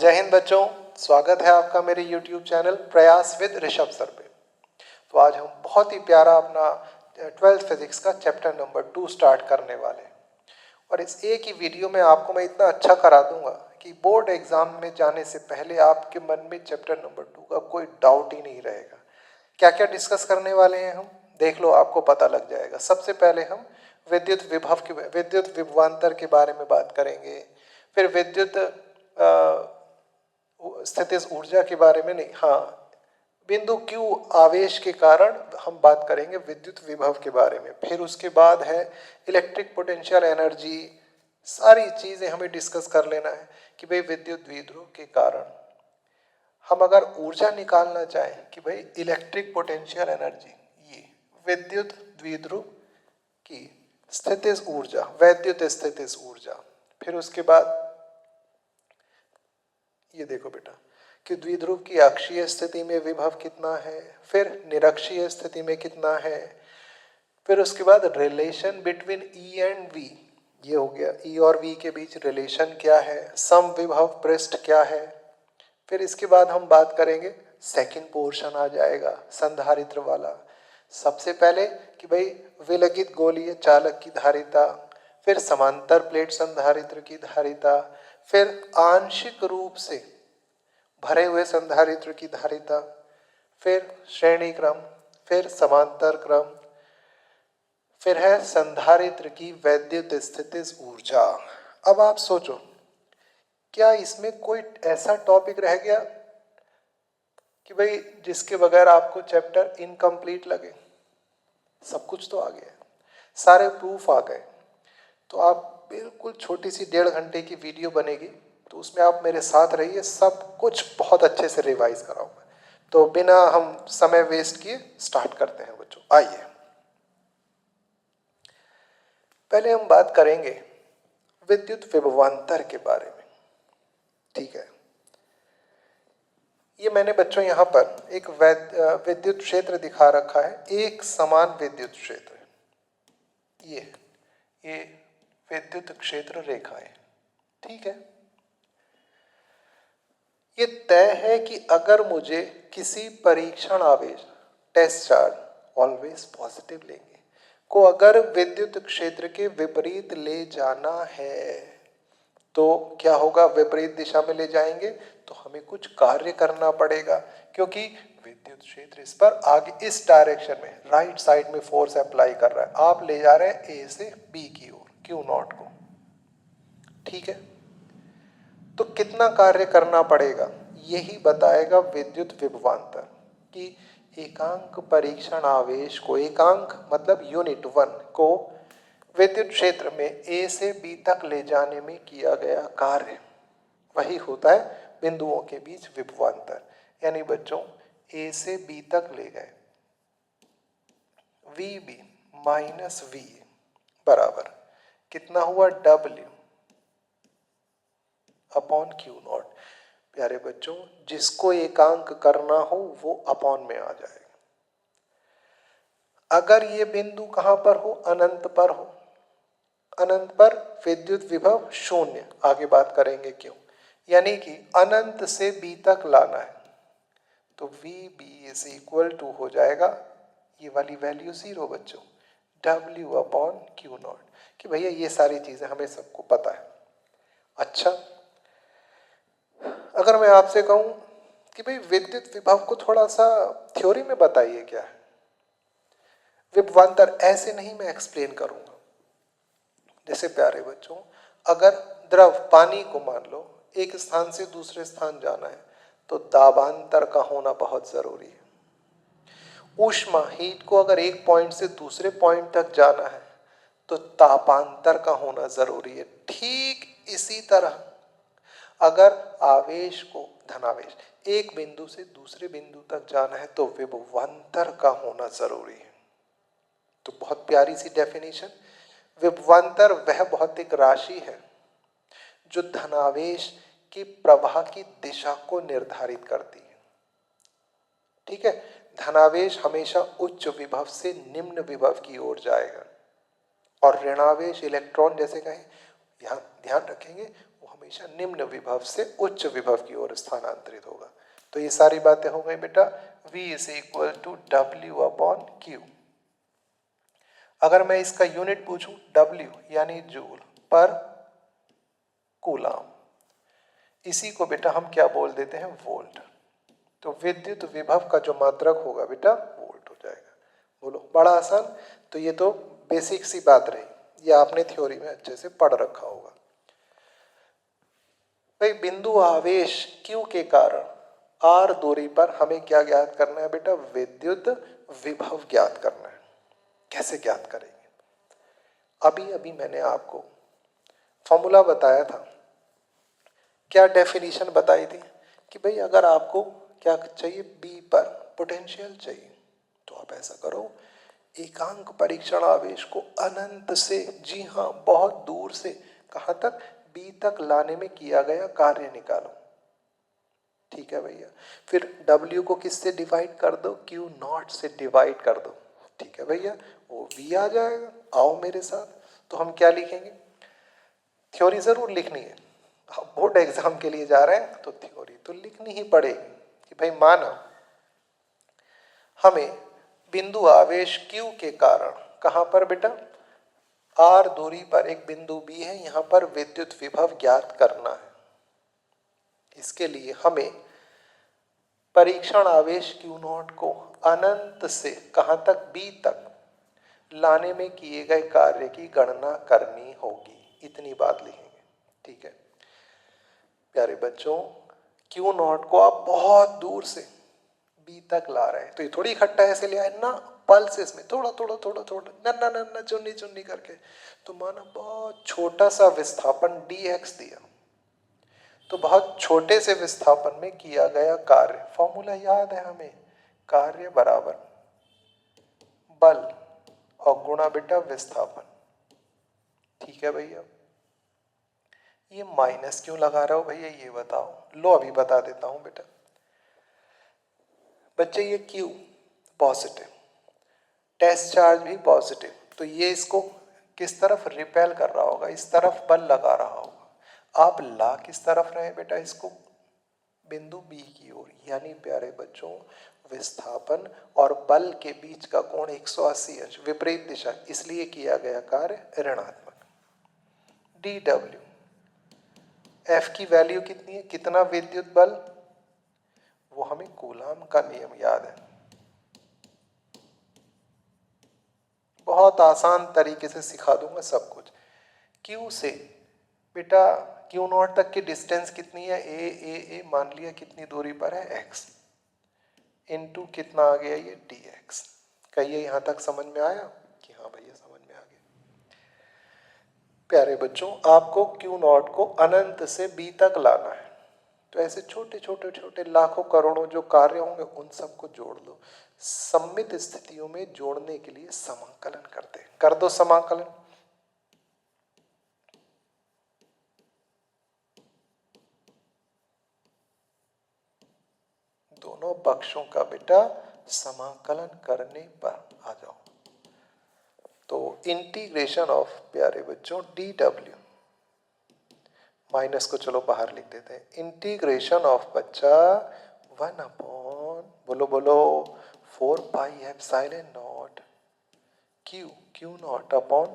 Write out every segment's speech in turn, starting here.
जय हिंद बच्चों, स्वागत है आपका मेरे YouTube चैनल प्रयास विद ऋषभ सर पे। तो आज हम बहुत ही प्यारा अपना 12th फिजिक्स का चैप्टर नंबर 2 स्टार्ट करने वाले हैं। और इस एक ही वीडियो में आपको मैं इतना अच्छा करा दूंगा कि बोर्ड एग्जाम में जाने से पहले आपके मन में चैप्टर नंबर 2 का कोई डाउट ही नहीं रहेगा। क्या क्या डिस्कस करने वाले हैं हम, देख लो, आपको पता लग जाएगा। सबसे पहले हम विद्युत विभवांतर के बारे में बात करेंगे। फिर विद्युत स्थितिज ऊर्जा के बारे में नहीं, हाँ, बिंदु Q आवेश के कारण हम बात करेंगे विद्युत विभव के बारे में। फिर उसके बाद है इलेक्ट्रिक पोटेंशियल एनर्जी। सारी चीजें हमें डिस्कस कर लेना है कि भाई विद्युत द्विध्रुव के कारण हम अगर ऊर्जा निकालना चाहें कि भाई इलेक्ट्रिक पोटेंशियल एनर्जी, ये विद्युत द्विध्रुव की स्थितिज ऊर्जा, वैद्युत स्थितिज ऊर्जा। फिर उसके बाद ये देखो बेटा कि द्विध्रुव की अक्षीय स्थिति में विभव कितना है, फिर निरक्षीय स्थिति में कितना है। फिर उसके बाद relation between E and V, ये हो गया, E और V के बीच रिलेशन क्या है, सम विभव पृष्ठ क्या है। फिर इसके बाद हम बात करेंगे, सेकंड पोर्शन आ जाएगा संधारित्र वाला। सबसे पहले कि भाई विलगित गोलीय चालक की धारिता, फिर समांतर प्लेट संधारित्र की धारिता, फिर आंशिक रूप से भरे हुए संधारित्र की धारिता, फिर श्रेणी क्रम, फिर समांतर क्रम, फिर है संधारित्र की वैद्युत स्थितिज ऊर्जा। अब आप सोचो, क्या इसमें कोई ऐसा टॉपिक रह गया कि भाई जिसके बगैर आपको चैप्टर इनकम्प्लीट लगे? सब कुछ तो आ गया, सारे प्रूफ आ गए। तो आप बिल्कुल छोटी सी 1.5 घंटे की वीडियो बनेगी, तो उसमें आप मेरे साथ रहिए, सब कुछ बहुत अच्छे से रिवाइज कराऊंगा। तो बिना हम समय वेस्ट किए स्टार्ट करते हैं बच्चों। आइए, पहले हम बात करेंगे विद्युत विभवांतर के बारे में। ठीक है, ये मैंने बच्चों यहाँ पर एक विद्युत क्षेत्र दिखा रखा है, एक समान विद्युत क्षेत्र। ये विद्युत क्षेत्र रेखा है। ठीक है, ये तय है कि अगर मुझे किसी परीक्षण आवेश, टेस्ट चार्ज, ऑलवेज पॉजिटिव लेंगे, को अगर विद्युत क्षेत्र के विपरीत ले जाना है तो क्या होगा? विपरीत दिशा में ले जाएंगे तो हमें कुछ कार्य करना पड़ेगा, क्योंकि विद्युत क्षेत्र इस पर आगे इस डायरेक्शन में राइट साइड में फोर्स अप्लाई कर रहा है। आप ले जा रहे हैं ए से बी की ओर, Q0 को। ठीक है, तो कितना कार्य करना पड़ेगा यही बताएगा विद्युत विभवांतर। कि एकांक परीक्षण आवेश को, एकांक मतलब यूनिट 1 को विद्युत क्षेत्र में ए से बी तक ले जाने में किया गया कार्य, वही होता है बिंदुओं के बीच विभवांतर। यानी बच्चों, ए से बी तक ले गए, VB माइनस VA बराबर कितना हुआ? W upon Q0। प्यारे बच्चों, जिसको एकांक करना हो वो अपॉन में आ जाएगा। अगर ये बिंदु कहां पर हो? अनंत पर हो। अनंत पर विद्युत विभव शून्य, आगे बात करेंगे क्यों। यानी कि अनंत से बी तक लाना है, तो VB इज इक्वल टू हो जाएगा ये वाली वैल्यू 0 बच्चों, W अपॉन Q0। कि भैया ये सारी चीजें हमें सबको पता है। अच्छा, अगर मैं आपसे कहूं कि भाई विद्युत विभव को थोड़ा सा थ्योरी में बताइए क्या है विभवांतर, ऐसे नहीं मैं एक्सप्लेन करूंगा। जैसे प्यारे बच्चों, अगर द्रव पानी को मान लो एक स्थान से दूसरे स्थान जाना है तो दाबांतर का होना बहुत जरूरी है। ऊष्मा, हीट को अगर एक पॉइंट से दूसरे पॉइंट तक जाना है तो तापांतर का होना जरूरी है। ठीक इसी तरह अगर आवेश को, धनावेश, एक बिंदु से दूसरे बिंदु तक जाना है तो विभवांतर का होना जरूरी है। तो बहुत प्यारी सी डेफिनेशन, विभवांतर वह भौतिक राशि है जो धनावेश की प्रवाह की दिशा को निर्धारित करती है। ठीक है, धनावेश हमेशा उच्च विभव से निम्न विभव की ओर जाएगा और ऋणावेश इलेक्ट्रॉन, जैसे कहें, ध्यान रखेंगे, वो हमेशा निम्न विभव से उच्च विभव की ओर स्थानांतरित होगा। तो ये सारी बातें हो गई बेटा। V is equal to W upon Q। अगर मैं इसका यूनिट पूछूं W यानी जूल पर कूलाम, इसी को बेटा हम क्या बोल देते हैं, वोल्ट। तो विद्युत विभव का जो मात्रक होगा बेटा वोल्ट हो जाएगा। बोलो, बड़ा आसान। तो ये तो बेसिक सी बात रही, ये आपने थ्योरी में अच्छे से पढ़ रखा होगा। भाई बिंदु आवेश Q के कारण R दूरी पर हमें क्या ज्ञात करना है बेटा, विद्युत विभव ज्ञात करना है। कैसे ज्ञात करेंगे? अभी अभी मैंने आपको फॉर्मूला बताया था, क्या डेफिनेशन बताई थी कि भाई अगर आपको क्या चाहिए, बी पर पोटेंशियल चाहिए, तो आप ऐसा करो, एकांक परीक्षण आवेश को अनंत से, जी हाँ बहुत दूर से, कहाँ तक, बी तक लाने में किया गया कार्य निकालो। ठीक है भैया। फिर W को किससे डिवाइड कर दो, Q नॉट से डिवाइड कर दो। ठीक है भैया, वो V आ जाएगा। आओ मेरे साथ। तो हम क्या लिखेंगे, थ्योरी जरूर लिखनी है, आप बोर्ड एग्जाम के लिए जा रहे हैं तो थ्योरी तो लिखनी ही पड़ेगी कि भाई माना हमें बिंदु आवेश Q के कारण, कहां पर बेटा, R दूरी पर एक बिंदु B है, यहां पर विद्युत विभव ज्ञात करना है। इसके लिए हमें परीक्षण आवेश Q नॉट को अनंत से कहां तक, B तक लाने में किए गए कार्य की गणना करनी होगी। इतनी बात लिखेंगे। ठीक है प्यारे बच्चों, Q नॉट को आप बहुत दूर से B तक ला रहे हैं, तो ये थोड़ी इकट्ठा ऐसे ले आए ना, पल्सेस में थोड़ा थोड़ा थोड़ा थोड़ा नन्ना नन्ना चुन्नी चुन्नी करके। तो माना बहुत छोटा सा विस्थापन dx दिया, तो बहुत छोटे से विस्थापन में किया गया कार्य, फॉर्मूला याद है हमें, कार्य बराबर बल और गुणा बेटा विस्थापन। ठीक है भैया, ये माइनस क्यों लगा रहे हो भैया, ये बताओ। लो अभी बता देता हूं बेटा। बच्चे ये Q पॉजिटिव, टेस्ट चार्ज भी पॉजिटिव, तो ये इसको किस तरफ रिपेल कर रहा होगा, इस तरफ बल लगा रहा होगा। आप ला किस तरफ रहे बेटा इसको, बिंदु B की ओर। यानी प्यारे बच्चों, विस्थापन और बल के बीच का कोण 180 अंश, विपरीत दिशा, इसलिए किया गया कार्य ऋणात्मक। dW, F की वैल्यू कितनी है, कितना विद्युत बल, वो हमें कूलाम का नियम याद है। बहुत आसान तरीके से सिखा दूंगा सब कुछ। Q से बेटा Q नॉट तक की डिस्टेंस कितनी है, ए मान लिया कितनी दूरी पर है, x, इनटू कितना आ गया ये dx। कहिए यहां तक समझ में आया कि हाँ भैया समझ में आ गया। प्यारे बच्चों, आपको Q नॉट को अनंत से B तक लाना है, तो ऐसे छोटे छोटे छोटे लाखों करोड़ों जो कार्य होंगे उन सबको जोड़ दो। सममित स्थितियों में जोड़ने के लिए समाकलन करते हैं, कर दो समाकलन। दोनों पक्षों का बेटा समाकलन करने पर आ जाओ। तो इंटीग्रेशन ऑफ प्यारे बच्चों dw, माइनस को चलो बाहर लिख देते हैं, इंटीग्रेशन ऑफ बच्चा 1 अपॉन, बोलो बोलो, 4 pi epsilon not Q not upon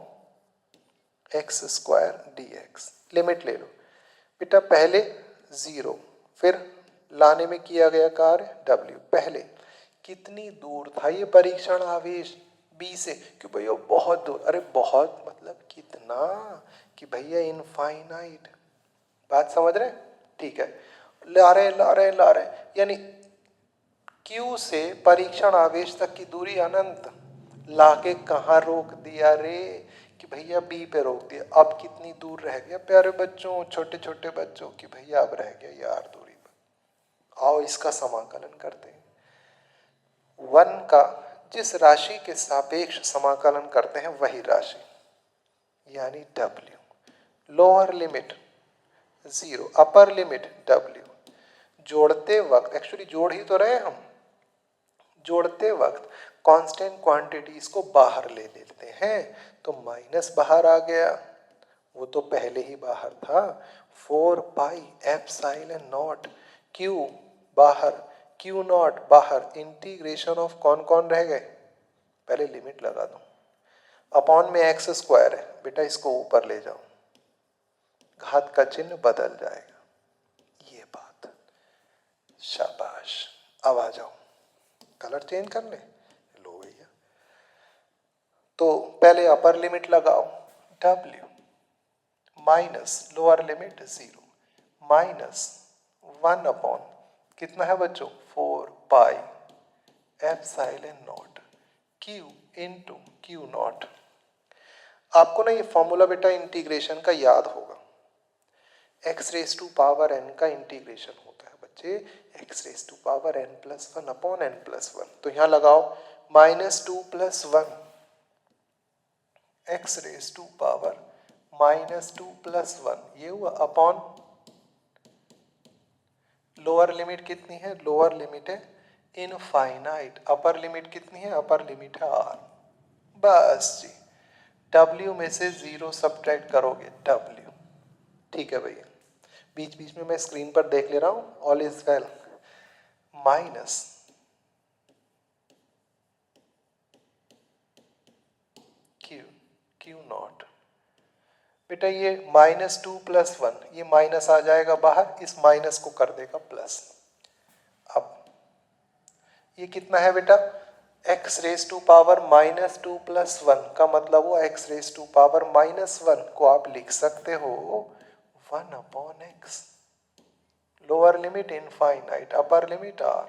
x square dx। Limit ले लो बेटा, पहले 0, फिर लाने में किया गया कार्य W। पहले कितनी दूर था ये परीक्षण आवेश B से, कि भैया बहुत दूर, अरे बहुत मतलब कितना, कि भैया इनफाइनाइट। बात समझ रहे, ठीक है, ला रहे, यानी Q से परीक्षण आवेश तक की दूरी अनंत, लाके कहाँ रोक दिया रे, कि भैया B पे रोक दिया। अब कितनी दूर रह गया प्यारे बच्चों, छोटे छोटे बच्चों, की भैया अब रह गया यार दूरी पर। आओ इसका समाकलन करते हैं। 1 का जिस राशि के सापेक्ष समाकलन करते हैं वही राशि, यानी W। Lower limit 0, upper limit W। जोड़ते वक्त, एक्चुअली जोड़ ही तो रहे हम, जोड़ते वक्त कांस्टेंट क्वांटिटीज को बाहर ले लेते हैं, तो माइनस बाहर आ गया, वो तो पहले ही बाहर था, 4 पाई एप्सिलॉन नॉट क्यू बाहर, क्यू नॉट बाहर, इंटीग्रेशन ऑफ कौन कौन रह गए, पहले लिमिट लगा दो, अपॉन में एक्स स्क्वायर है बेटा, इसको ऊपर ले जाओ, घात का चिन्ह बदल जाएगा, ये बात, शाबाश। अब आ जाओ, कलर चेंज कर ले, लो भैया, तो पहले अपर लिमिट लगाओ, w minus lower limit 0 minus 1 upon कितना है बच्चों, 4 pi epsilon not Q into Q not. आपको ना ये फॉर्मूला बेटा इंटीग्रेशन का याद होगा, x raise to power n का इंटीग्रेशन होता है बच्चे, x raise to power n plus 1 upon n plus 1, तो यहां लगाओ -2 + 1 एक्स रेस टू पावर -2 + 1, ये हुआ अपॉन लोअर लिमिट कितनी है, लोअर लिमिट है इनफाइनाइट, अपर लिमिट कितनी है, अपर लिमिट है r, बस जी, w में से 0 सब्ट्रैक्ट करोगे w, ठीक है भैया, बीच बीच में मैं स्क्रीन पर देख ले रहा हूं, all is well, minus Q not, बेटा ये -2 + 1, ये माइनस आ जाएगा बाहर, इस माइनस को कर देगा प्लस। अब ये कितना है बेटा, x रेस टू पावर -2 + 1 का मतलब वो x रेस टू पावर -1 को आप लिख सकते हो 1 upon x, lower limit infinite, upper limit r,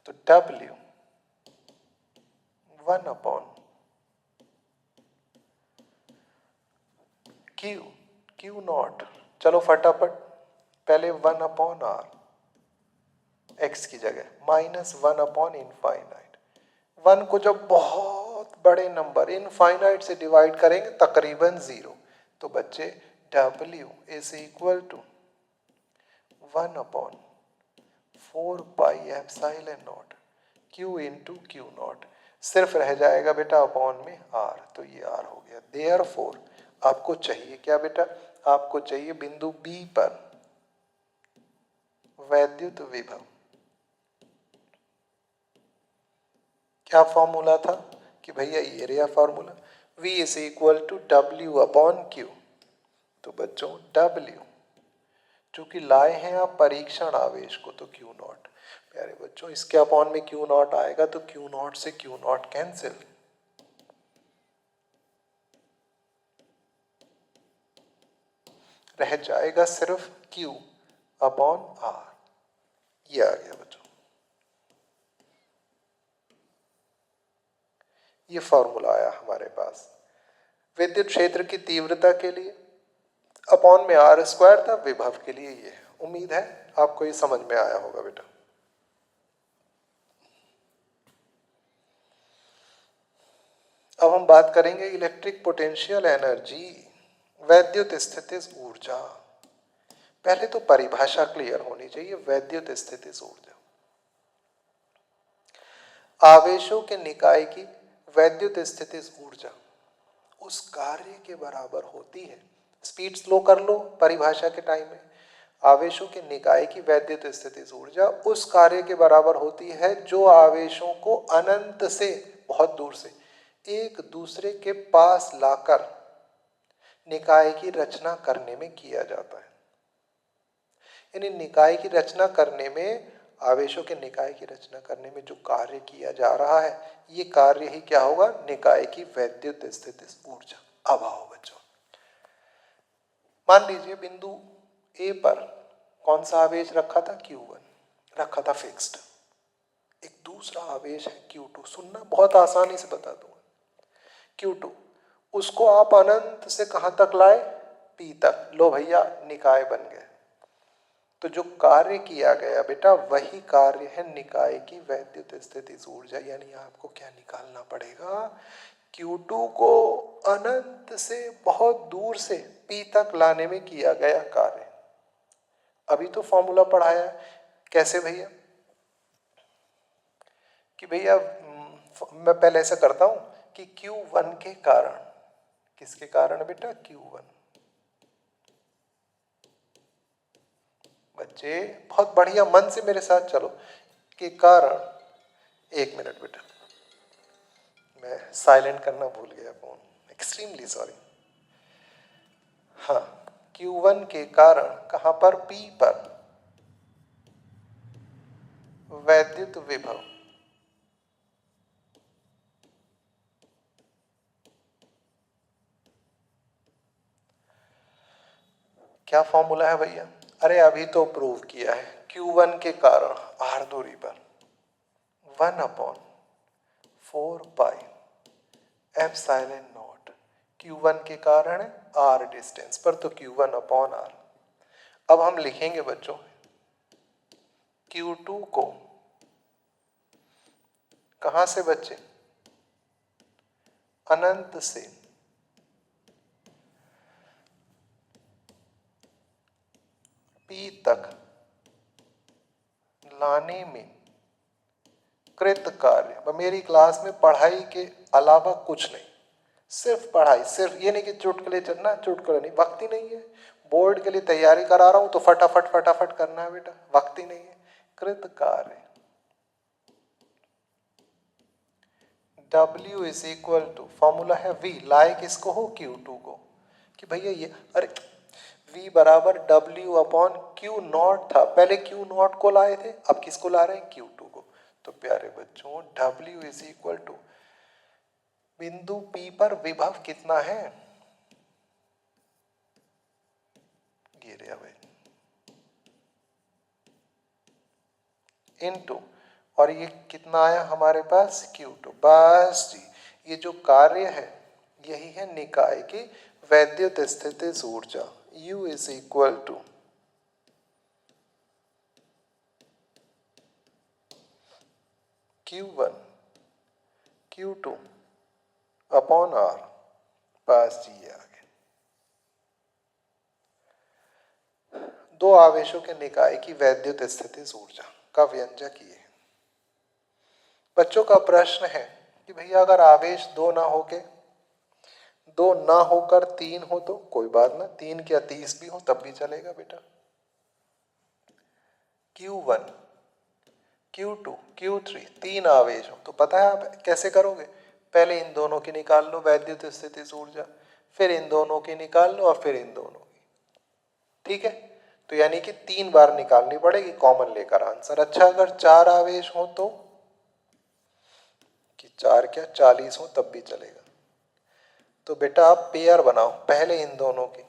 तो w 1 अपॉन क्यू नॉट, चलो फटाफट, पहले 1 अपॉन r, x की जगह -1 अपॉन इनफाइनाइट, 1 को जब बहुत बड़े नंबर इनफाइनाइट से डिवाइड करेंगे तकरीबन 0, तो बच्चे w is equal to 1 upon 4 pi epsilon not q into Q not, सिर्फ रह जाएगा बेटा अपॉन में r, तो ये r हो गया। देयरफॉर आपको चाहिए क्या बेटा, आपको चाहिए बिंदु B पर वैद्युत विभव, क्या फॉर्मूला था कि भैया ये रहा formula, V is equal to W upon Q, तो बच्चों W चूंकि लाए हैं आप परीक्षण आवेश को, तो Q नॉट, प्यारे बच्चों इसके अपॉन में Q नॉट आएगा, तो Q नॉट से Q नॉट कैंसिल, रह जाएगा सिर्फ Q अपॉन R, ये आ गया बच्चों, ये फॉर्मूला आया हमारे पास। विद्युत क्षेत्र की तीव्रता के लिए अपॉन में r² था, विभव के लिए ये है। उम्मीद है आपको ये समझ में आया होगा बेटा। अब हम बात करेंगे इलेक्ट्रिक पोटेंशियल एनर्जी, वैद्युत स्थितिज ऊर्जा। पहले तो परिभाषा क्लियर होनी चाहिए, वैद्युत स्थितिज ऊर्जा आवेशों के निकाय की वैद्युत स्थितिज ऊर्जा उस कार्य के बराबर होती है, स्पीड स्लो कर लो परिभाषा के टाइम में, आवेशों के निकाय की वैद्युत स्थितिज ऊर्जा उस कार्य के बराबर होती है जो आवेशों को अनंत से, बहुत दूर से एक दूसरे के पास लाकर निकाय की रचना करने में किया जाता है। यानी निकाय की रचना करने में, आवेशों के निकाय की रचना करने में जो कार्य किया जा रहा है, ये कार्य ही क्या होगा, निकाय की वैद्युत स्थितिज ऊर्जा। अब आओ बच्चों, मान लीजिए बिंदु ए पर कौन सा आवेश रखा था, Q1 रखा था फिक्स्ड, एक दूसरा आवेश है Q2, सुनना बहुत आसानी से बता दूंगा, Q2 उसको आप अनंत से कहां तक लाए, P तक, लो भैया निकाय बन गए। तो जो कार्य किया गया बेटा वही कार्य है निकाय की वैद्युत स्थितिज ऊर्जा, यानी आपको क्या निकालना पड़ेगा, Q2 को अनंत से बहुत दूर से P तक लाने में किया गया कार्य। अभी तो फॉर्मूला पढ़ाया है, कैसे भैया, कि भैया मैं पहले ऐसा करता हूं कि Q1 के कारण, किसके कारण बेटा, Q1 बच्चे बहुत बढ़िया मन से मेरे साथ चलो। के कारण, एक मिनट बेटा, मैं साइलेंट करना भूल गया फोन, एक्सट्रीमली सॉरी। हाँ, Q1 के कारण कहां पर, P पर वैद्युत विभव क्या फॉर्मूला है भैया? अरे अभी तो प्रूव किया है। Q1 के कारण R दूरी पर 1/4 पाई एप्सिलॉन नॉट, Q1 के कारण R डिस्टेंस पर, तो Q1/R। अब हम लिखेंगे बच्चों Q2 को कहां से बच्चे, अनंत से P तक लाने में कृत कार्य। मेरी क्लास में पढ़ाई के अलावा कुछ नहीं, सिर्फ पढ़ाई, सिर्फ ये नहीं कि चुटकुले चलना, चुटकुले नहीं, वक्त ही नहीं है। बोर्ड के लिए तैयारी करा रहा हूं तो फटाफट फटाफट करना है बेटा, वक्त ही नहीं है। कृत कार्य W is equal to, formula है V, लाए किसको हो, Q2 को, कि भैया ये, अरे V बराबर W/Q0 था, पहले Q0 को लाए थे, अब किसको ला रहे हैं, Q2 को। तो प्यारे बच्चों W इज इक्वल टू बिंदु P पर विभव कितना है, ये रे भाई, इनटू, और ये कितना आया हमारे पास, Q2। बस जी, ये जो कार्य है यही है निकाय की वैद्युत स्थितिज ऊर्जा। U is equal to Q1 Q2 upon R। बस जी, ये आ गया। दो आवेशों के निकाय की वैद्युत स्थितिज ऊर्जा का व्यंजक ये है। बच्चों का प्रश्न है कि भैया अगर आवेश दो ना होके, दो ना होकर तीन हो तो कोई बात ना, 3 क्या 30 भी हो तब भी चलेगा बेटा। Q1 Q2 Q3 तीन आवेश हो तो पता है आप कैसे करोगे, पहले इन दोनों की निकाल लो वैद्युत स्थितिज ऊर्जा, फिर इन दोनों की निकाल लो और फिर इन दोनों की, ठीक है। तो यानी कि 3 बार निकालनी पड़ेगी, कॉमन लेकर आंसर। अच्छा अगर 4 आवेश हो तो, कि 4 क्या 40 हो तब भी चलेगा। तो बेटा आप पेयर बनाओ, पहले इन दोनों की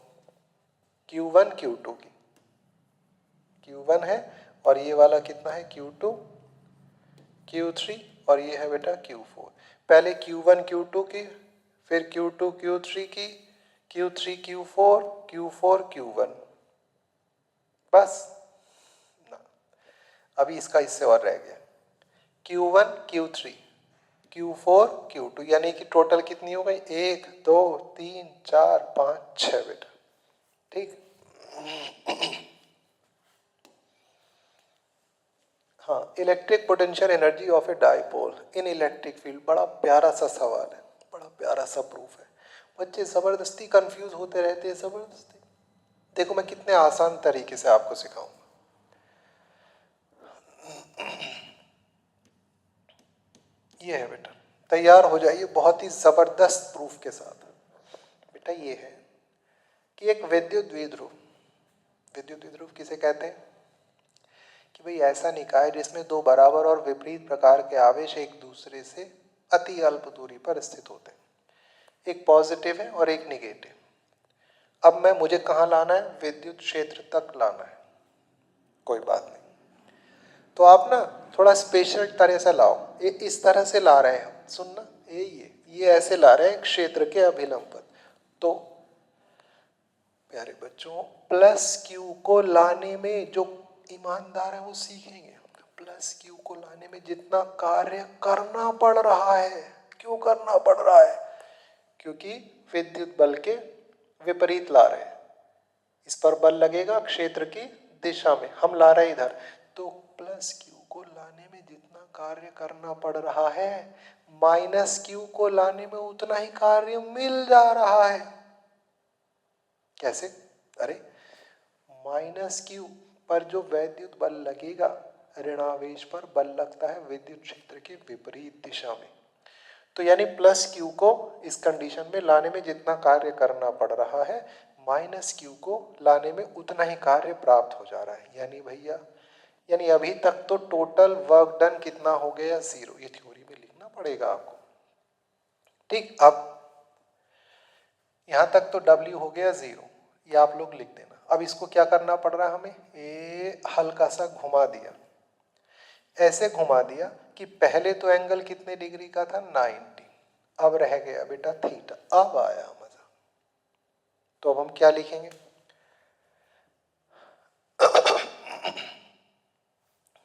Q1 Q2 की, Q1 है और ये वाला कितना है Q2 Q3, और ये है बेटा Q4। पहले Q1 Q2 की, फिर Q2 Q3 की, Q3 Q4, Q4 Q1, बस ना। अभी इसका इससे और रह गया Q1 Q3 Q4 Q2, यानी कि टोटल कितनी हो गई, 1 2 3 4 5 6 बेटा, ठीक। हाँ, electric potential energy of a dipole in electric field, बड़ा प्यारा सा सवाल है, बड़ा प्यारा सा प्रूफ है। बच्चे जबरदस्ती कंफ्यूज होते रहते हैं, जबरदस्ती। देखो मैं कितने आसान तरीके से आपको सिखाऊंगा। ये है बेटा, तैयार हो जाइए बहुत ही जबरदस्त प्रूफ के साथ। बेटा ये है कि एक विद्युत द्विध्रुव, विद्युत द्विध्रुव किसे कहते हैं, कि भाई ऐसा निकाय जिसमें दो बराबर और विपरीत प्रकार के आवेश एक दूसरे से अति अल्प दूरी पर स्थित होते हैं। एक पॉजिटिव है और एक निगेटिव। अब मुझे कहाँ लाना है, विद्युत क्षेत्र तक लाना है, कोई बात नहीं। तो आप ना थोड़ा स्पेशल तरह से लाओ, ये इस तरह से ला रहे हैं हम, सुनना, ये ऐसे ला रहे हैं क्षेत्र के अभिलंब। तो प्यारे बच्चों प्लस क्यू को लाने में जो ईमानदार है वो सीखेंगे, प्लस क्यू को लाने में जितना कार्य करना पड़ रहा है, क्यों करना पड़ रहा है, क्योंकि विद्युत बल के विपरीत ला रहे हैं, इस पर बल लगेगा क्षेत्र की दिशा में, हम ला रहे हैं इधर। तो प्लस क्यू को लाने में जितना कार्य करना पड़ रहा है, माइनस क्यू को लाने में उतना ही कार्य मिल जा रहा है। कैसे, अरे माइनस क्यू पर जो वैद्युत बल लगेगा, ऋणावेश पर बल लगता है विद्युत क्षेत्र के विपरीत दिशा में। तो यानी प्लस क्यू को इस कंडीशन में लाने में जितना कार्य करना पड़ रहा है, माइनस क्यू को लाने में उतना ही कार्य प्राप्त हो जा रहा है। यानी भैया, यानी अभी तक तो टोटल वर्क डन कितना हो गया, 0। ये थ्योरी में लिखना पड़ेगा आपको। ठीक, अब यहां तक तो W हो गया 0, ये आप लोग लिख देना। अब इसको क्या करना पड़ रहा है हमें, ये हल्का सा घुमा दिया, ऐसे घुमा दिया कि पहले तो एंगल कितने डिग्री का था, 90, अब रह गया बेटा थीटा। अब आया मजा। तो अब हम क्या लिखेंगे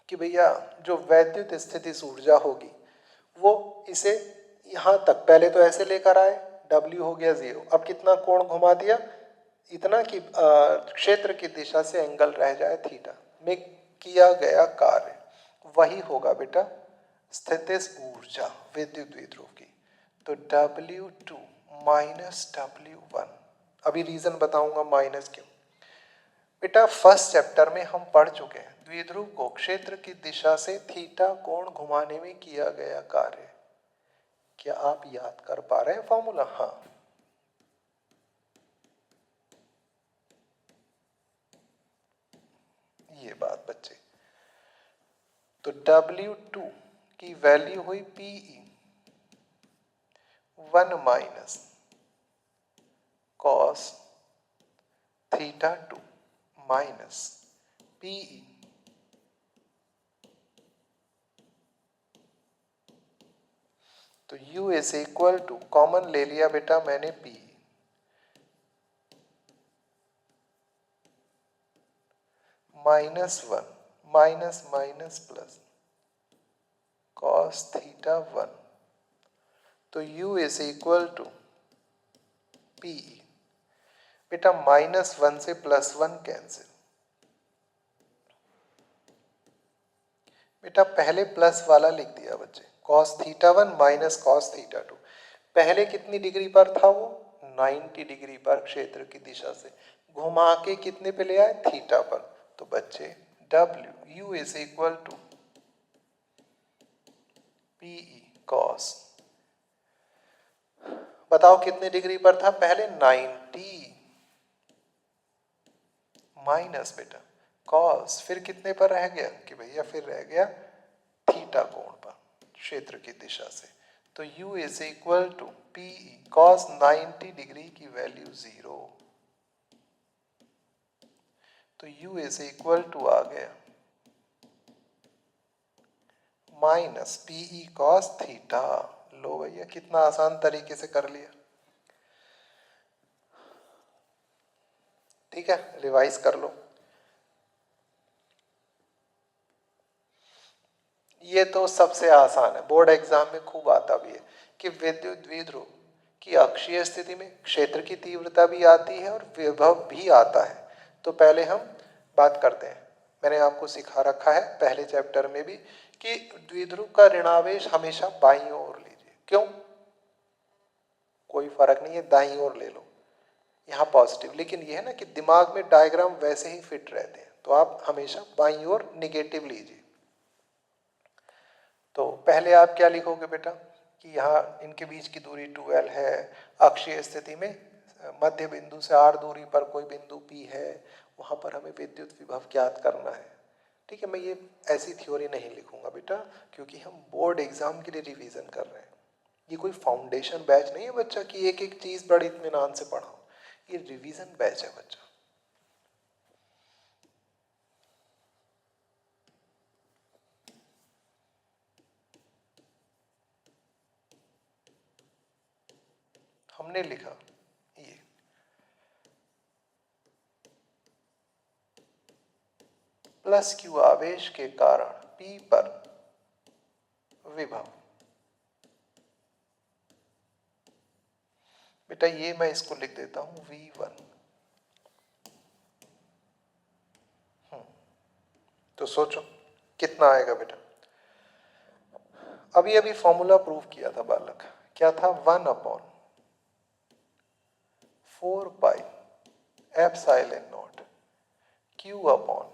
कि भैया जो वैद्युत स्थिति ऊर्जा होगी वो इसे यहां तक, पहले तो ऐसे लेकर आए, W हो गया 0, अब कितना कोण घुमा दिया, इतना कि क्षेत्र की दिशा से एंगल रह जाए थीटा में किया गया कार्य वही होगा बेटा स्थितिज ऊर्जा विद्युत द्विध्रुव की। तो W2 माइनस W1। अभी रीजन बताऊंगा माइनस क्यों। बेटा फर्स्ट चैप्टर में हम पढ़ चुके हैं द्विध्रुव को क्षेत्र की दिशा से थीटा कोण घुमाने में किया गया कार्य। क्या आप याद कर पा रहे हैं फॉर्मूला? हाँ, ये बात बच्चे। तो W2 की वैल्यू हुई PE 1 minus cos theta 2 minus PE तो U is equal to, common ले लिया बेटा मैंने PE -1 minus minus plus cos theta 1। तो U is equal to PE। बेटा -1 से +1 कैंसिल। बेटा पहले प्लस वाला लिख दिया बच्चे, cos theta 1 minus cos theta 2। पहले कितनी डिग्री पर था वो, 90 डिग्री पर क्षेत्र की दिशा से घुमा के कितने पे ले आए, थीटा पर। तो बच्चे W U is equal to PE cos, बताओ कितने डिग्री पर था पहले, 90 माइनस बेटा कॉस, फिर कितने पर रह गया कि भैया फिर रह गया थीटा कोण पर क्षेत्र की दिशा से। तो U is equal to PE cos 90 degree की वैल्यू 0। तो U इज इक्वल टू आ गया माइनस PE कॉस थीटा। लो भैया कितना आसान तरीके से कर लिया। ठीक है, रिवाइज कर लो। ये तो सबसे आसान है, बोर्ड एग्जाम में खूब आता भी है कि विद्युत द्विध्रुव की अक्षीय स्थिति में क्षेत्र की तीव्रता भी आती है और विभव भी आता है। तो पहले हम बात करते हैं, मैंने आपको सिखा रखा है पहले चैप्टर में भी कि द्विध्रुव का ऋणावेश हमेशा बाईं ओर लीजिए। क्यों? कोई फर्क नहीं है, दाईं ओर ले लो, यहाँ पॉजिटिव। लेकिन ये है ना कि दिमाग में डायग्राम वैसे ही फिट रहते हैं, तो आप हमेशा बाईं ओर निगेटिव लीजिए। तो पहले आप क्या लिखोगे बेटा कि यहाँ इनके बीच की दूरी 2L है, अक्षीय स्थिति में मध्य बिंदु से r दूरी पर कोई बिंदु P है, वहाँ पर हमें विद्युत विभव ज्ञात करना है। ठीक है, मैं ये ऐसी थ्योरी नहीं लिखूंगा बेटा, क्योंकि हम बोर्ड एग्जाम के लिए रिवीजन कर रहे हैं। ये कोई फाउंडेशन बैच नहीं है बच्चा कि एक एक चीज़ बड़े इत्मीनान से पढ़ाओ, ये रिवीजन बैच है बच्चा। हमने लिखा ये प्लस क्यू आवेश के कारण P पर विभव। बेटा ये मैं इसको लिख देता हूं V1। तो सोचो कितना आएगा बेटा। अभी अभी फॉर्मूला प्रूव किया था बालक, क्या था, 1/4 pi epsilon not Q upon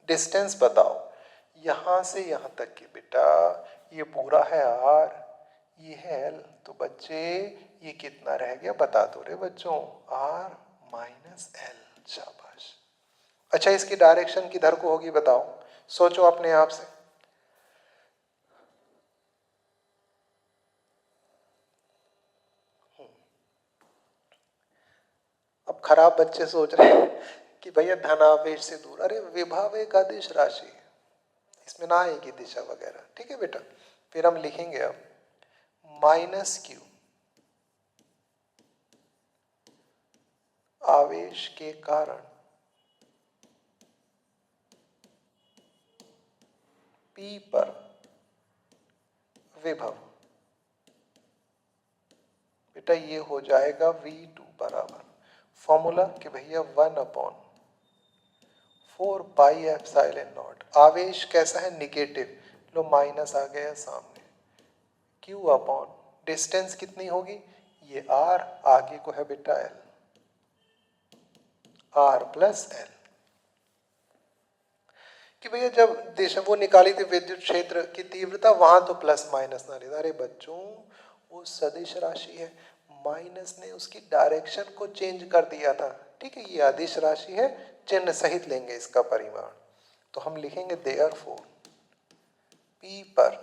distance बताओ यहाँ से यहाँ तक की बेटा, ये पूरा है r, ये है l, तो बच्चे ये कितना रह गया बता दो रे बच्चों, r माइनस l। शाबाश। अच्छा इसकी डायरेक्शन किधर को होगी बताओ, सोचो अपने आप से। अब खराब बच्चे सोच रहे हैं कि भैया धनावेश से दूर, अरे विभव एक अदिश राशि है, इसमें ना आएगी दिशा वगैरह, ठीक है बेटा। फिर हम लिखेंगे अब माइनस क्यू आवेश के कारण P पर विभव, बेटा ये हो जाएगा V2 बराबर फॉर्मूला कि भैया 1/4 पाई एप्सिलॉन नॉट। आवेश कैसा है निगेटिव, लो माइनस आ गया सामने, Q अपॉन डिस्टेंस कितनी होगी, ये R, आगे को है बेटा L, R प्लस L। कि भैया जब दिशा वो निकाली थी विद्युत क्षेत्र की तीव्रता, वहां तो प्लस माइनस ना लेना, अरे बच्चों वो सदिश राशि है, माइनस ने उसकी डायरेक्शन को चेंज कर दिया था, ठीक है। ये अदिश राशि है, चिन्ह सहित लेंगे इसका परिमाण, तो हम लिखेंगे देयरफॉर P पर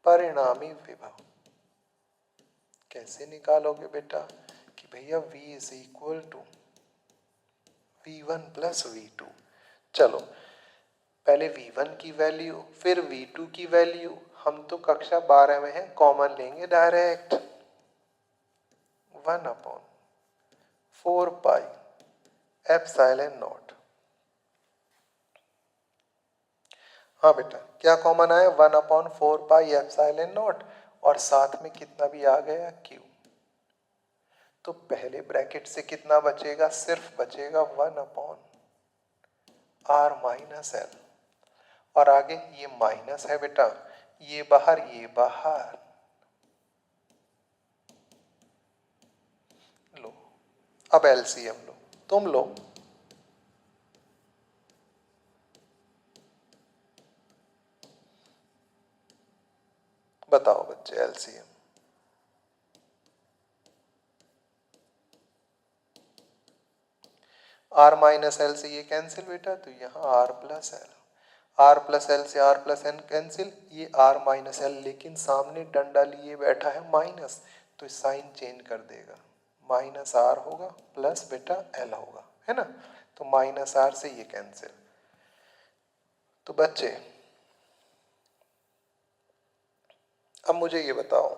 परिणामी विभव कैसे निकालोगे बेटा, कि भैया V is equal to V1 plus V2। चलो पहले V1 की वैल्यू फिर V2 की वैल्यू, हम तो कक्षा 12 में हैं, कॉमन लेंगे डायरेक्ट, 1/4 पाई एप्सिलॉन नॉट। हाँ बेटा क्या कॉमन आया, 1/4 पाई एप्सिलॉन नॉट, और साथ में कितना भी आ गया Q। तो पहले ब्रैकेट से कितना बचेगा, सिर्फ बचेगा 1/r माइनस एल, और आगे ये माइनस है बेटा, ये बाहर ये बाहर, लो अब एलसीएम लो, तुम लो, बताओ बच्चे एलसीएम। आर माइनस एल से ये कैंसिल बेटा, तो यहाँ R plus L, R plus L से आर प्लस एन कैंसिल, ये आर माइनस एल, लेकिन सामने डंडा लिए बैठा है माइनस, तो साइन चेंज कर देगा, माइनस आर होगा प्लस बेटा एल होगा, है ना। तो माइनस आर से ये कैंसिल। तो बच्चे अब मुझे ये बताओ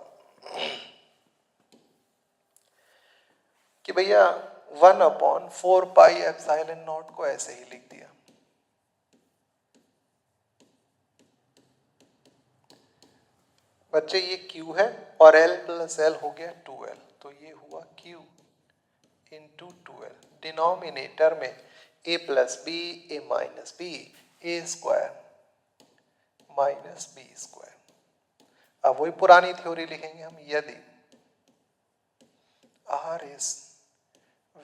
कि भैया 1/4 पाई एप्सिलॉन नॉट को ऐसे ही लिख दिया, बच्चे ये Q है और L प्लस L हो गया 2L, तो ये हुआ Q इंटू 2L, डिनोमिनेटर में a plus B, A minus B, A square minus B square. अब वही पुरानी थ्योरी लिखेंगे हम, यदि R is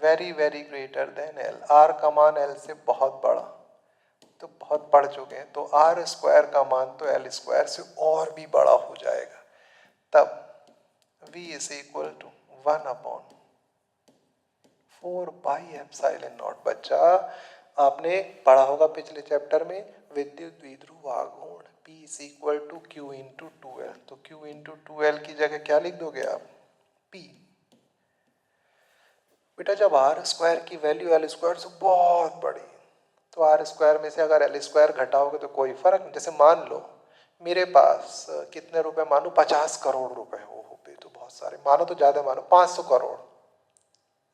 very very greater than L, R का मान L से बहुत बड़ा, तो बहुत बढ़ चुके हैं, तो R स्क्वायर का मान तो L स्क्वायर से और भी बड़ा हो जाएगा, तब V is equal to 1/4 pi epsilon not. बच्चा आपने पढ़ा होगा पिछले चैप्टर में विद्युत द्विध्रुव आघूर्ण P is equal to Q into 2L, तो Q इंटू 2L की जगह क्या लिख दोगे आप, P। बेटा जब आर स्क्वायर की वैल्यू एल स्क्वायर से बहुत बड़ी, तो आर स्क्वायर में से अगर एल स्क्वायर घटाओगे तो कोई फर्क नहीं। जैसे मान लो मेरे पास कितने रुपए, मानो 50 करोड़ रुपए हो पे, तो बहुत सारे, मानो तो ज्यादा, मानो 500 करोड़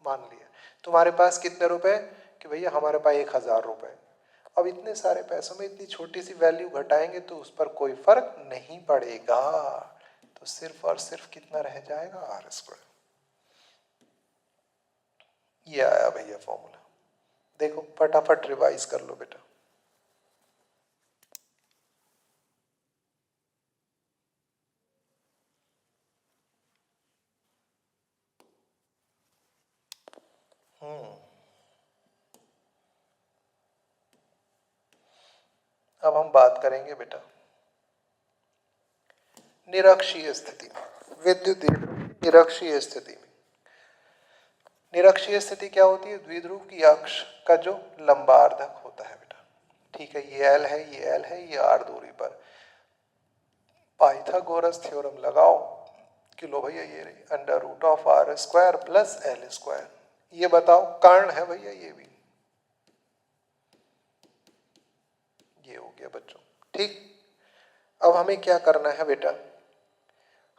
मान लिया, तुम्हारे पास कितने रुपए, कि भैया हमारे पास 1000 रुपए। अब इतने सारे पैसों में इतनी छोटी सी वैल्यू घटाएंगे तो उस पर कोई फर्क नहीं पड़ेगा, तो सिर्फ और सिर्फ कितना रह जाएगा, आर स्क्वायर। ये आया भैया फॉर्मूला, देखो फटाफट रिवाइज कर लो बेटा। अब हम बात करेंगे बेटा निरक्षीय स्थिति में, विद्युत निरक्षीय स्थिति में। निरक्षीय स्थिति क्या होती है? द्विध्रुव की अक्ष का जो लंबार्धक होता है बेटा, ठीक है, ये L है, ये L है, ये R दूरी पर। पाइथागोरस थ्योरम लगाओ कि लो भैया ये रही under root of R square plus L square. ये बताओ कर्ण है भैया, ये भी ये हो गया बच्चों, ठीक। अब हमें क्या करना है बेटा,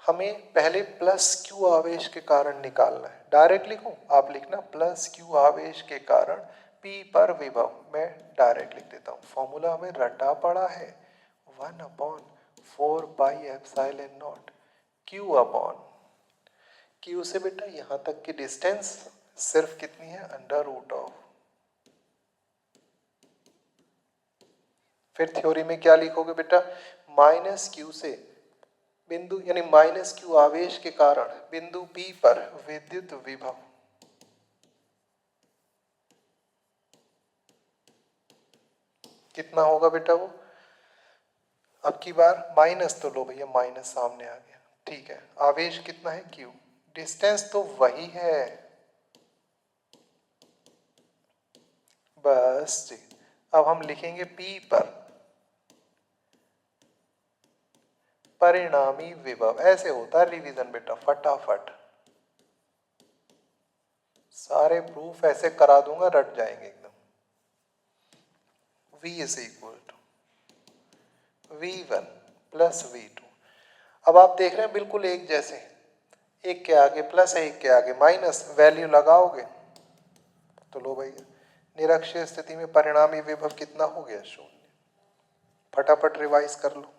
हमें पहले प्लस क्यू आवेश के कारण निकालना है। डायरेक्ट लिखूं? आप लिखना प्लस क्यू आवेश के कारण P पर विभव। मैं डायरेक्ट लिख देता हूं, फॉर्मूला हमें रटा पड़ा है 1/4 pi epsilon Q upon Q से बेटा यहां तक की डिस्टेंस सिर्फ कितनी है? Under root of. फिर थ्योरी में क्या लिखोगे बेटा? माइनस क्यू से बिंदु यानी माइनस क्यू आवेश के कारण बिंदु P पर विद्युत विभव कितना होगा बेटा? वो अब की बार माइनस तो लो भैया, माइनस सामने आ गया, ठीक है। आवेश कितना है? Q। डिस्टेंस तो वही है, बस जी। अब हम लिखेंगे P पर परिणामी विभव। ऐसे होता है रिवीजन बेटा, फटाफट सारे प्रूफ ऐसे करा दूंगा, रट जाएंगे एकदम। V is equal to V1 plus V2। अब आप देख रहे हैं बिल्कुल एक जैसे, एक के आगे प्लस है, एक के आगे माइनस। वैल्यू लगाओगे तो लो भैया निरक्षीय स्थिति में परिणामी विभव कितना हो गया? 0। फटाफट रिवाइज कर लो।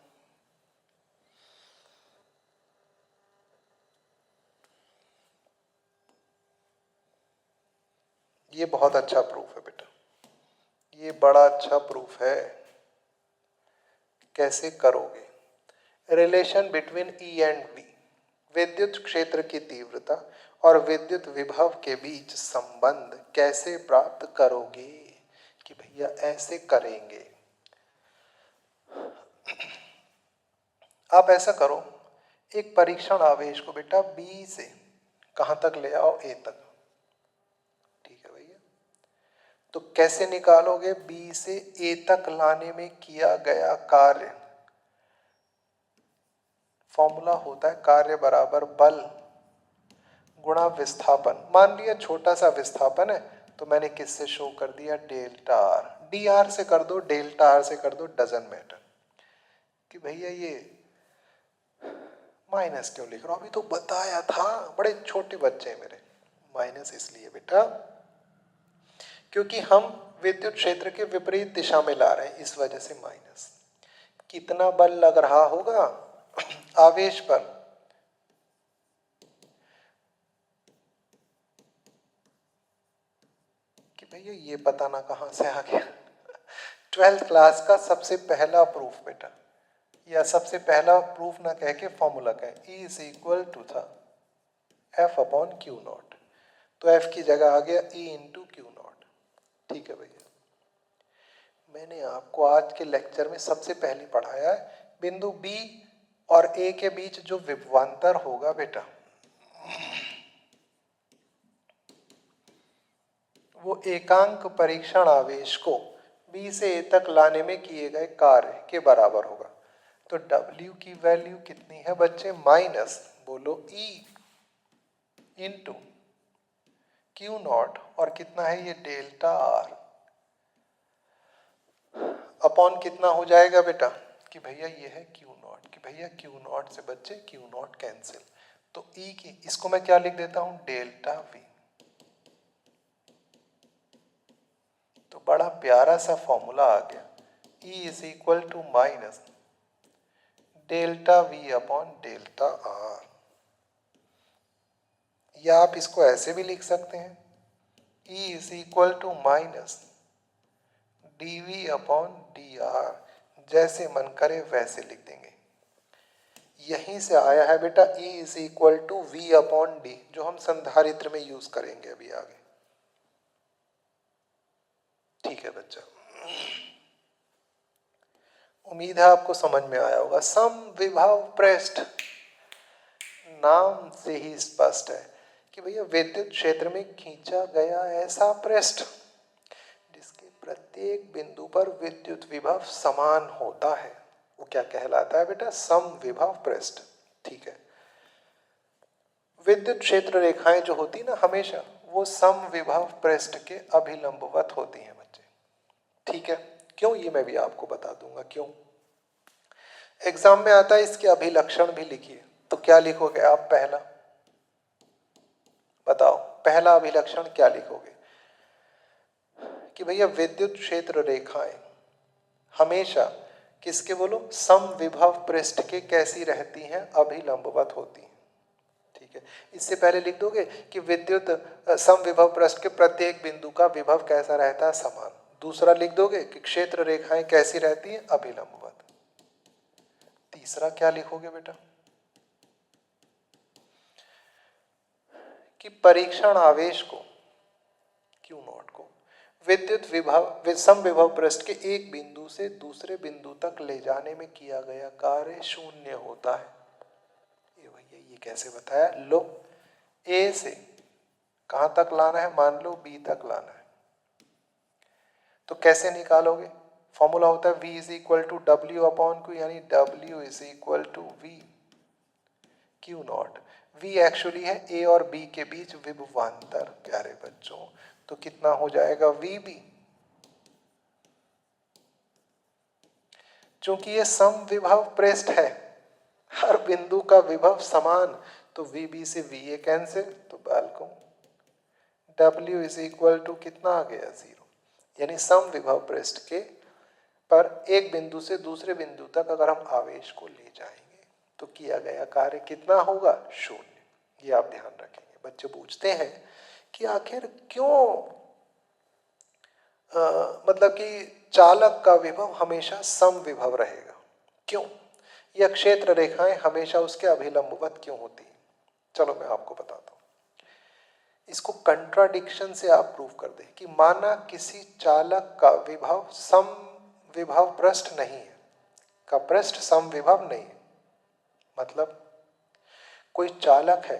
ये बहुत अच्छा प्रूफ है बेटा, ये बड़ा अच्छा प्रूफ है। कैसे करोगे? Relation between E and V, विद्युत क्षेत्र की तीव्रता और विद्युत विभव के बीच संबंध कैसे प्राप्त करोगे? कि भैया ऐसे करेंगे। आप ऐसा करो, एक परीक्षण आवेश को बेटा B से कहां तक ले आओ? A तक, ठीक है भैया। तो कैसे निकालोगे? B से A तक लाने में किया गया कार्य, फॉर्मूला होता है कार्य बराबर बल गुणा विस्थापन। मान लिया छोटा सा विस्थापन है तो मैंने किससे शो कर दिया? Delta R. डी आर से कर दो, डेल्टा आर से कर दो, डजंट मैटर। कि भैया ये माइनस क्यों लिख रहा हूं? अभी तो बताया था, बड़े छोटे बच्चे हैं मेरे। माइनस इसलिए बेटा क्योंकि हम विद्युत क्षेत्र के विपरीत दिशा में ला रहे हैं, इस वजह से माइनस। कितना बल लग रहा होगा आवेश पर? कि भैया ये पता ना कहां से आ गया। 12th क्लास का सबसे पहला प्रूफ बेटा, या सबसे पहला प्रूफ ना कह के फॉर्मूला कहें, E इज इक्वल टू था F अपॉन क्यू नॉट। तो F की जगह आ गया E इंटू क्यू नॉट, ठीक है भैया। मैंने आपको आज के लेक्चर में सबसे पहले पढ़ाया है बिंदु B और A के बीच जो विभवांतर होगा बेटा, वो एकांक परीक्षण आवेश को B से A तक लाने में किए गए कार्य के बराबर होगा। तो W की वैल्यू कितनी है बच्चे? माइनस बोलो E इंटू क्यू नॉट, और कितना है ये? डेल्टा आर अपॉन कितना हो जाएगा बेटा? कि भैया ये है क्यू नॉट, कि भैया क्यू नॉट से बच्चे क्यू नॉट कैंसिल। तो E की इसको मैं क्या लिख देता हूं? Delta V। तो बड़ा प्यारा सा फॉर्मूला आ गया, E is equal to minus delta V upon delta R. या आप इसको ऐसे भी लिख सकते हैं, E is equal to minus dV upon dr। जैसे मन करे वैसे लिख देंगे। यहीं से आया है बेटा E is equal to V upon D, जो हम संधारित्र में यूज करेंगे अभी आगे। ठीक है बच्चा, उम्मीद है आपको समझ में आया होगा। समविभव पृष्ठ नाम से ही स्पष्ट है कि भैया विद्युत क्षेत्र में खींचा गया ऐसा पृष्ठ जिसके प्रत्येक बिंदु पर विद्युत विभव समान होता है, वो क्या कहलाता है बेटा? समविभव पृष्ठ। ठीक है, विद्युत क्षेत्र रेखाएं जो होती ना हमेशा वो समविभव पृष्ठ के अभिलंबवत होती हैं बच्चे। ठीक है, क्यों, ये मैं भी आपको बता दूंगा क्यों। एग्जाम में आता है इसके अभिलक्षण भी लिखिए, तो क्या लिखोगे आप? पहला बताओ, पहला अभिलक्षण क्या लिखोगे? कि भैया विद्युत क्षेत्र रेखाएं हमेशा किसके, बोलो, समविभव पृष्ठ के कैसी रहती हैं? अभिलंबवत होती हैं। ठीक है, इससे पहले लिख दोगे कि विद्युत समविभव पृष्ठ के प्रत्येक बिंदु का विभव कैसा रहता है? समान। दूसरा लिख दोगे कि क्षेत्र रेखाएं कैसी रहती हैं? अभिलंबवत। तीसरा क्या लिखोगे बेटा? कि परीक्षण आवेश को, क्यू नॉट को, विद्युत विभव समविभव पृष्ठ के एक बिंदु से दूसरे बिंदु तक ले जाने में किया गया कार्य शून्य होता है। ये भैया ये कैसे बताया? लो, ए से कहां तक लाना है? मान लो बी तक लाना है, तो कैसे निकालोगे? फॉर्मूला होता है V is equal to W upon Q, यानी W is equal to V Q not. V actually है A और B के बीच विभवांतर प्यारे बच्चों, तो कितना हो जाएगा? VB। चूंकि ये समविभव पृष्ठ है, हर बिंदु का विभव समान, तो VB से VA कैंसिल, तो बालकों W इज इक्वल टू कितना आ गया? 0। यानी समविभव पृष्ठ के पर एक बिंदु से दूसरे बिंदु तक अगर हम आवेश को ले जाएंगे तो किया गया कार्य कितना होगा? शून्य। ये आप ध्यान रखेंगे। बच्चे पूछते हैं कि आखिर क्यों मतलब कि चालक का विभव हमेशा समविभव रहेगा, क्यों? यह क्षेत्र रेखाएं हमेशा उसके अभिलंबवत क्यों होती है? चलो मैं आपको बताता हूं। इसको कंट्राडिक्शन से आप प्रूव कर दें कि माना किसी चालक का विभव समविभव पृष्ठ नहीं है, का पृष्ठ समविभव नहीं है, मतलब कोई चालक है,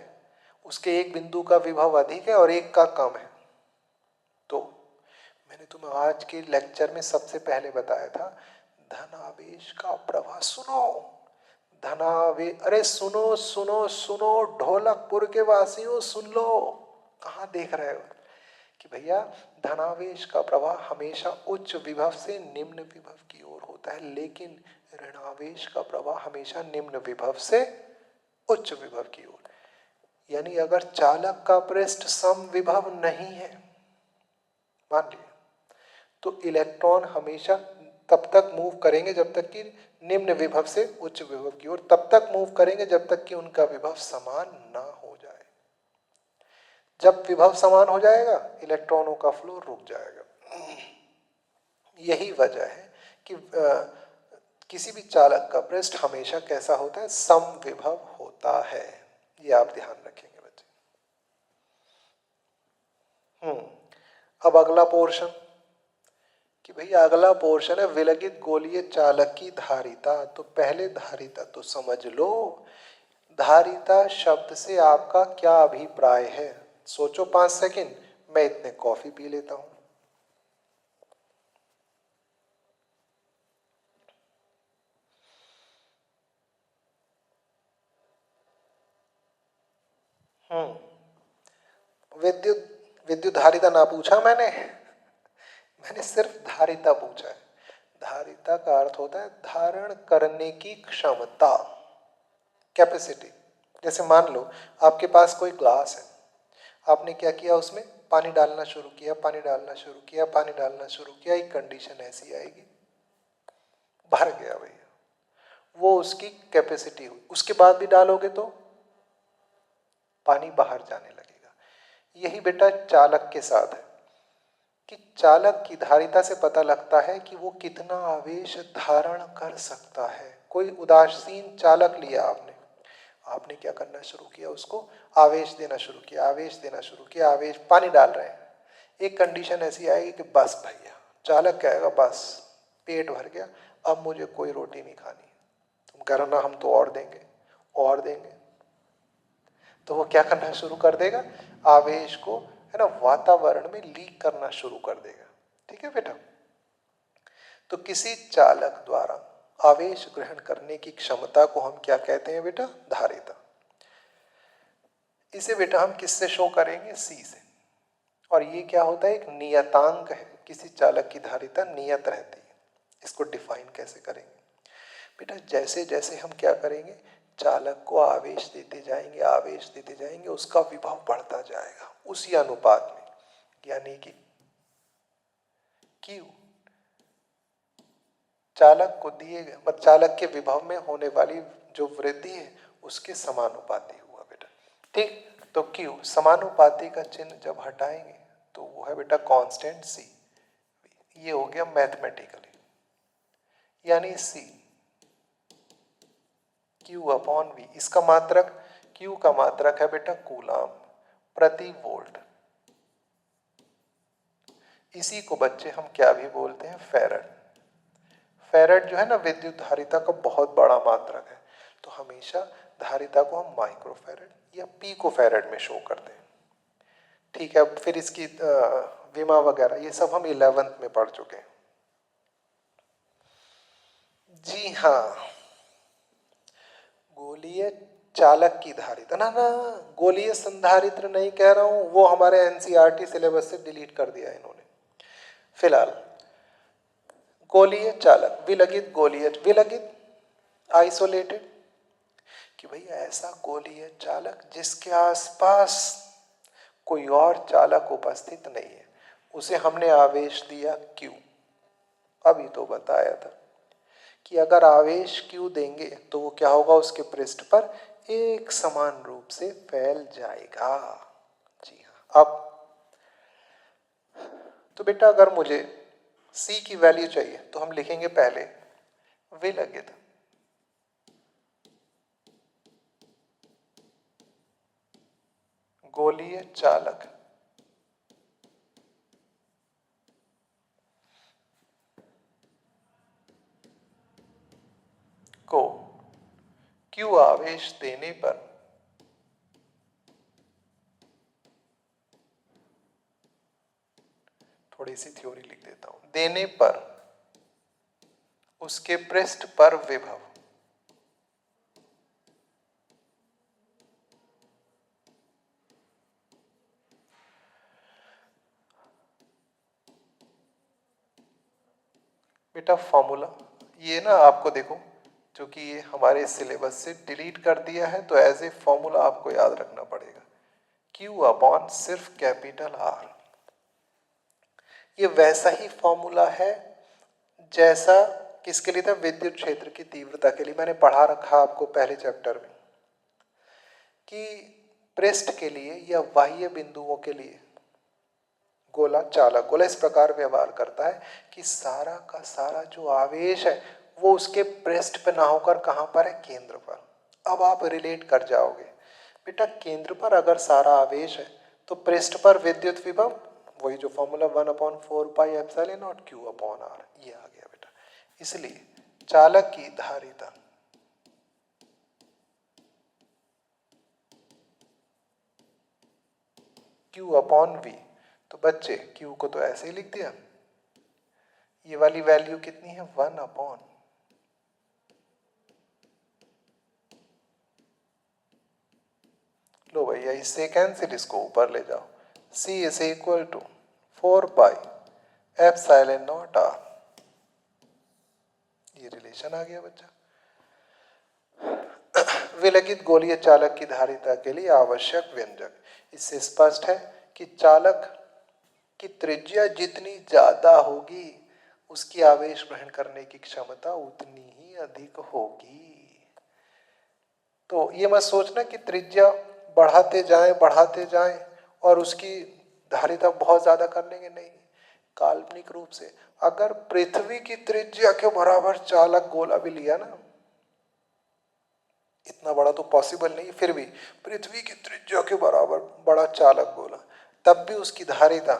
उसके एक बिंदु का विभव अधिक है और एक का कम है, तो मैंने तुम्हें आज के लेक्चर में सबसे पहले बताया था धनावेश का प्रवाह। सुनो धनावेश, अरे सुनो सुनो सुनो ढोलकपुर के वासियों सुन लो, कहाँ देख रहे हो कि भैया धनावेश का प्रवाह हमेशा उच्च विभव से निम्न विभव की ओर होता है, लेकिन ऋणावेश का प्रवाह हमेशा निम्न विभव से उच्च विभव की ओर। यानी अगर चालक का पृष्ठ समविभव नहीं है, मान लिया, तो इलेक्ट्रॉन हमेशा तब तक मूव करेंगे जब तक कि निम्न विभव से उच्च विभव की ओर, तब तक मूव करेंगे जब तक कि उनका विभव समान ना हो जाए। जब विभव समान हो जाएगा इलेक्ट्रॉनों का फ्लो रुक जाएगा। यही वजह है कि किसी भी चालक का पृष्ठ हमेशा कैसा होता है? समविभव होता है। ये आप ध्यान रखेंगे बच्चे। अब अगला पोर्शन कि भैया अगला पोर्शन है विलगित गोलीय चालक की धारिता। तो पहले धारिता तो समझ लो, धारिता शब्द से आपका क्या अभिप्राय है? सोचो 5 सेकंड, मैं इतने कॉफी पी लेता हूं। विद्युत धारिता ना पूछा मैंने सिर्फ धारिता पूछा है। धारिता का अर्थ होता है धारण करने की क्षमता, कैपेसिटी। जैसे मान लो आपके पास कोई ग्लास है, आपने क्या किया, उसमें पानी डालना शुरू किया, पानी डालना शुरू किया, पानी डालना शुरू किया, एक कंडीशन ऐसी आएगी भर गया भैया, वो उसकी कैपेसिटी हुई। उसके बाद भी डालोगे तो पानी बाहर जाने लगेगा। यही बेटा चालक के साथ है कि चालक की धारिता से पता लगता है कि वो कितना आवेश धारण कर सकता है। कोई उदासीन चालक लिया आपने क्या करना शुरू किया, उसको आवेश देना शुरू किया, आवेश देना शुरू किया, आवेश, पानी डाल रहे हैं, एक कंडीशन ऐसी आएगी कि बस भैया चालक कहेगा बस पेट भर गया, अब मुझे कोई रोटी नहीं खानी। तुम कह रहे हो ना हम तो और देंगे, और देंगे, तो वो क्या करना शुरू कर देगा, आवेश को है ना वातावरण में लीक करना शुरू कर देगा। ठीक है बेटा। तो किसी चालक द्वारा आवेश ग्रहण करने की क्षमता को हम क्या कहते हैं बेटा, धारिता। इसे बेटा हम किससे शो करेंगे, सी से। और ये क्या होता है, एक नियतांक है, किसी चालक की धारिता नियत रहती है। इसको डिफाइन कैसे करेंगे बेटा, जैसे जैसे हम क्या करेंगे, चालक को आवेश देते जाएंगे, आवेश देते जाएंगे, उसका विभव बढ़ता जाएगा उसी अनुपात में, यानी कि Q चालक को दिए गए मतलब चालक के विभव में होने वाली जो वृद्धि है उसके समानुपाती हुआ बेटा। ठीक, तो Q समानुपाती का चिन्ह जब हटाएंगे तो वो है बेटा कांस्टेंट C। ये हो गया मैथमेटिकली, यानी C Q अपॉन V। इसका मात्रक, Q का मात्रक है बेटा कूलाम प्रति वोल्ट। इसी को बच्चे हम क्या भी बोलते हैं, फेरड। फेरड जो है ना विद्युत धारिता का बहुत बड़ा मात्रक है, तो हमेशा धारिता को हम माइक्रोफेरड या पीको फेरड में शो करते हैं। ठीक है, अब फिर इसकी विमा वगैरह ये सब हम 11th में पढ़ चुके हैं। जी हाँ, गोलीय चालक की धारिता, ना ना गोलीय संधारित्र नहीं कह रहा हूं, वो हमारे एनसीईआरटी सिलेबस से डिलीट कर दिया इन्होंने। फिलहाल गोलीय चालक, विलगित गोलीय, विलगित आइसोलेटेड, कि भाई ऐसा गोलीय चालक जिसके आसपास कोई और चालक उपस्थित नहीं है, उसे हमने आवेश दिया Q। अभी तो बताया था कि अगर आवेश Q देंगे तो वो क्या होगा, उसके पृष्ठ पर एक समान रूप से फैल जाएगा। जी हाँ। अब तो बेटा अगर मुझे C की वैल्यू चाहिए तो हम लिखेंगे पहले विलगित गोलीय चालक को Q आवेश देने पर थोड़ी सी थ्योरी लिख देता हूं, देने पर उसके पृष्ठ पर विभव बेटा फॉर्मूला ये ना आपको देखो, क्योंकि ये हमारे सिलेबस से डिलीट कर दिया है तो एज ए फॉर्मूला आपको याद रखना पड़ेगा, Q अपॉन सिर्फ कैपिटल R। ये वैसा ही फॉर्मूला है जैसा किसके लिए था, विद्युत क्षेत्र की तीव्रता के लिए। मैंने पढ़ा रखा आपको पहले चैप्टर में कि पृष्ठ के लिए या बाह्य बिंदुओं के लिए गोला, चालक गोला इस प्रकार व्यवहार करता है कि सारा का सारा जो आवेश है वो उसके पृष्ठ पे ना होकर कहां पर है, केंद्र पर। अब आप रिलेट कर जाओगे बेटा, केंद्र पर अगर सारा आवेश है तो पृष्ठ पर विद्युत विभव वही जो फॉर्मूला 1/4πε0 Q अपॉन R, ये आ गया बेटा। इसलिए चालक की धारिता Q अपॉन V, तो बच्चे Q को तो ऐसे ही लिख दिया, ये वाली वैल्यू कितनी है 1 अपॉन लो भैया इससे कैंसिल, इसको ऊपर ले जाओ, C is equal to 4πε0R। ये रिलेशन आ गया बच्चा। विलगित गोलीय चालक की धारिता के लिए आवश्यक व्यंजक, इससे स्पष्ट है कि चालक की त्रिज्या जितनी ज्यादा होगी उसकी आवेश ग्रहण करने की क्षमता उतनी ही अधिक होगी। तो ये मत सोचना कि त्रिज्या बढ़ाते जाएं और उसकी धारिता बहुत ज्यादा कर लेंगे, नहीं, काल्पनिक रूप से अगर पृथ्वी की त्रिज्या के बराबर चालक गोला भी लिया ना, इतना बड़ा तो पॉसिबल नहीं, फिर भी पृथ्वी की त्रिज्या के बराबर बड़ा चालक गोला, तब भी उसकी धारिता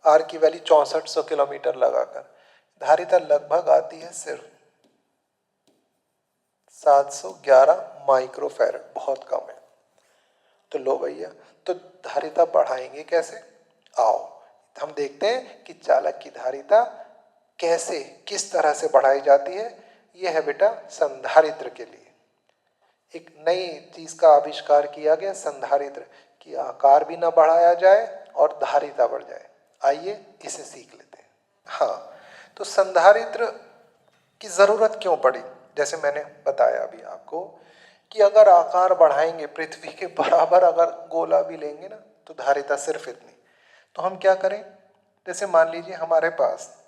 आर की वैल्यू 6400 किलोमीटर लगाकर, धारिता लगभग आती है सिर्फ 711 माइक्रोफैरड, बहुत कम है। तो लो भैया, तो धारिता बढ़ाएंगे कैसे? आओ हम देखते हैं कि चालक की धारिता कैसे, किस तरह से बढ़ाई जाती है। यह है बेटा संधारित्र के लिए एक नई चीज का आविष्कार किया गया, संधारित्र, कि आकार भी ना बढ़ाया जाए और धारिता बढ़ जाए। आइए इसे सीख लेते हैं। हाँ, तो संधारित्र की जरूरत क्यों पड़ी? जैसे मैंने बताया अभी आपको कि अगर आकार बढ़ाएंगे, पृथ्वी के बराबर अगर गोला भी लेंगे ना, तो धारिता सिर्फ इतनी। तो हम क्या करें, जैसे मान लीजिए हमारे पास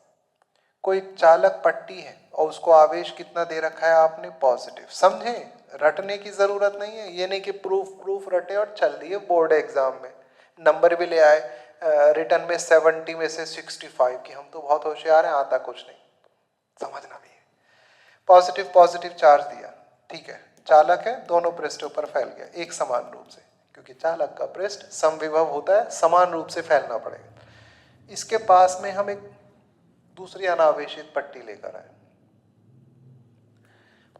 कोई चालक पट्टी है और उसको आवेश कितना दे रखा है आपने, पॉजिटिव। समझे, रटने की जरूरत नहीं है, ये नहीं कि प्रूफ रटे और चल दिए बोर्ड एग्जाम में नंबर भी ले आए, रिटर्न में 70 में से 65 की हम तो बहुत होशियार हैं, आता कुछ नहीं। समझना भी है, पॉजिटिव पॉजिटिव चार्ज दिया, ठीक है, चालक है, दोनों पृष्ठों पर फैल गया एक समान रूप से, क्योंकि चालक का पृष्ठ समविभव होता है, समान रूप से फैलना पड़ेगा। इसके पास में हम एक दूसरी अनावेशित पट्टी लेकर आए,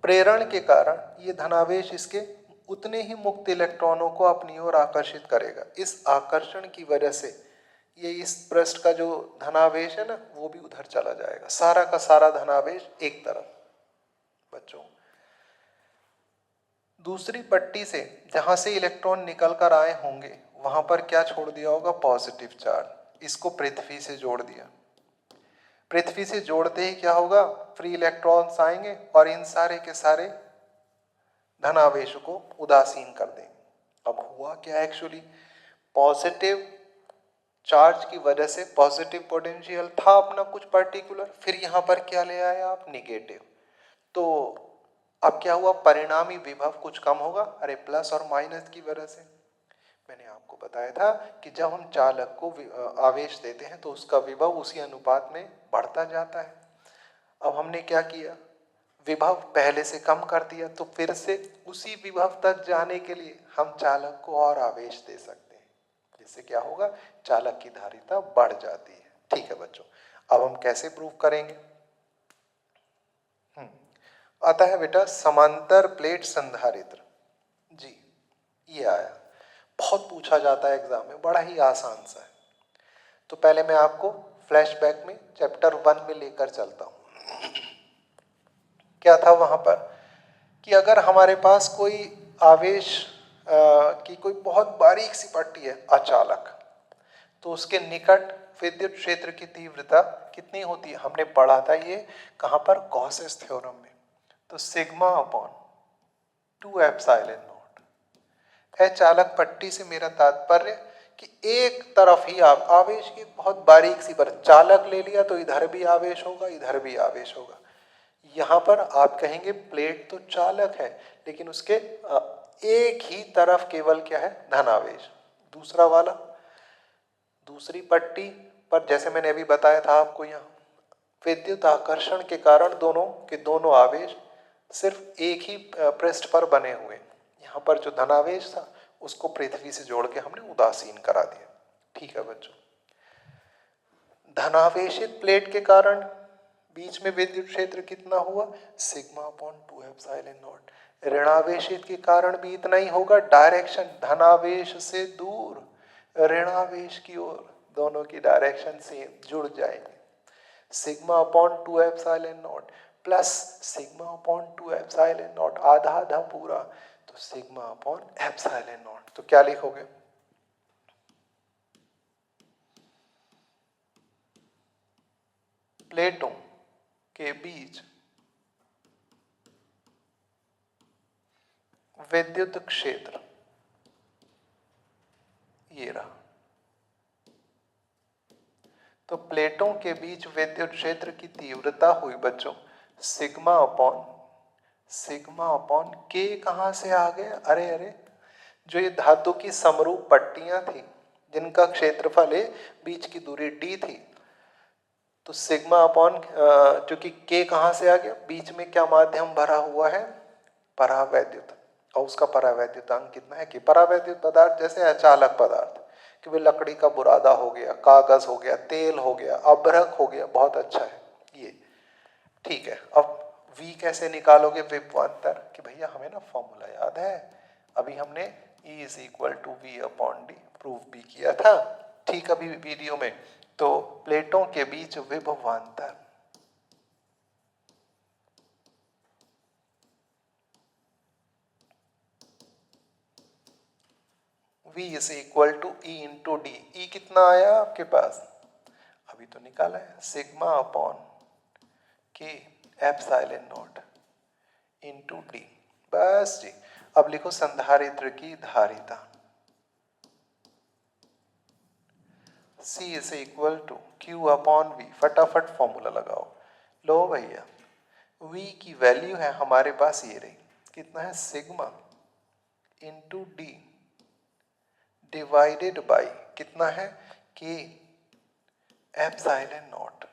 प्रेरण के कारण ये धनावेश इसके उतने ही मुक्त इलेक्ट्रॉनों को अपनी ओर आकर्षित करेगा। इस आकर्षण की वजह से ये इस पृष्ठ का जो धनावेश है ना, वो भी उधर चला जाएगा, सारा का सारा धनावेश एक तरफ। बच्चों, दूसरी पट्टी से जहां से इलेक्ट्रॉन निकल कर आए होंगे वहां पर क्या छोड़ दिया होगा, पॉजिटिव चार्ज। इसको पृथ्वी से जोड़ दिया, पृथ्वी से जोड़ते ही क्या होगा, फ्री इलेक्ट्रॉन्स आएंगे और इन सारे के सारे धनावेश को उदासीन कर देंगे। अब हुआ क्या, एक्चुअली पॉजिटिव चार्ज की वजह से पॉजिटिव पोटेंशियल था अपना कुछ पर्टिकुलर, फिर यहां पर क्या ले आए आप, निगेटिव। तो अब क्या हुआ, परिणामी विभव कुछ कम होगा, अरे प्लस और माइनस की वजह से। मैंने आपको बताया था कि जब हम चालक को आवेश देते हैं तो उसका विभव उसी अनुपात में बढ़ता जाता है। अब हमने क्या किया, विभव पहले से कम कर दिया, तो फिर से उसी विभव तक जाने के लिए हम चालक को और आवेश दे सकते हैं, जिससे क्या होगा, चालक की धारिता बढ़ जाती है। ठीक है बच्चों, अब हम कैसे प्रूव करेंगे? आता है बेटा समांतर प्लेट संधारित्र। जी, ये आया, बहुत पूछा जाता है एग्जाम में, बड़ा ही आसान सा है। तो पहले मैं आपको फ्लैशबैक में चैप्टर 1 में लेकर चलता हूं। क्या था वहां पर कि अगर हमारे पास कोई आवेश की कोई बहुत बारीक सी पट्टी है अचालक, तो उसके निकट विद्युत क्षेत्र की तीव्रता कितनी होती है, हमने पढ़ा था ये कहां पर, गॉसेस थ्योरम में। तो सिग्मा अपॉन 2 एप्सिलॉन नॉट है। चालक पट्टी से मेरा तात्पर्य कि एक तरफ ही आप आवेश की बहुत बारीक सी पर चालक ले लिया तो इधर भी आवेश होगा, इधर भी आवेश होगा। यहां पर आप कहेंगे प्लेट तो चालक है, लेकिन उसके एक ही तरफ केवल क्या है, धनावेश। दूसरा वाला, दूसरी पट्टी पर जैसे मैंने अभी बताया था आपको, यहाँ विद्युत आकर्षण के कारण दोनों के दोनों आवेश सिर्फ एक ही पृष्ठ पर बने हुए। यहाँ पर जो धनावेश था उसको पृथ्वी से जोड़ के हमने उदासीन करा दिया। ठीक है बच्चों, धनावेशित प्लेट के कारण बीच में विद्युत क्षेत्र कितना हुआ, सिग्मा अपॉन 2 एप्सिलॉन नॉट। ऋणावेशित के कारण भी इतना ही होगा, डायरेक्शन धनावेश से दूर ऋणावेश की ओर, दोनों की डायरेक्शन सेम, जुड़ जाएंगे। Sigma upon 2 epsilon not plus sigma upon 2 epsilon not, आधा आधा पूरा, तो सिग्मा अपॉन एप्सिलॉन नॉट। तो क्या लिखोगे, प्लेटों के बीच विद्युत क्षेत्र, ये रहा। तो प्लेटों के बीच विद्युत क्षेत्र की तीव्रता हुई बच्चों सिग्मा अपॉन के। कहां से आ गए, अरे अरे, जो ये धातु की समरूप पट्टियां थी जिनका क्षेत्रफल है, बीच की दूरी d थी, तो सिग्मा अपॉन, क्योंकि के कहां से आ गया, बीच में क्या माध्यम भरा हुआ है, परावैद्युत, और उसका परावैद्युतांक कितना है, कि परावैद्युत पदार्थ जैसे अचालक पदार्थ कि भाई लकड़ी का बुरादा हो गया, कागज हो गया, तेल हो गया, अभ्रक हो गया, बहुत अच्छा है ये। ठीक है, अब v कैसे निकालोगे विभवांतर? कि भैया हमें ना फॉर्मूला याद है, अभी हमने E is equal to V upon D prove भी किया था, ठीक अभी वीडियो में। तो प्लेटों के बीच विभवांतर V is equal to E into D. E कितना आया आपके पास? अभी तो निकाला है, sigma upon K epsilon not into D. बस जी, अब लिखो संधारित्र की धारिता C is equal to Q upon V। फटाफट फॉर्मूला लगाओ। लो भैया, V की वैल्यू है हमारे पास ये रही, कितना है? Sigma into D divided by कितना है? K epsilon not.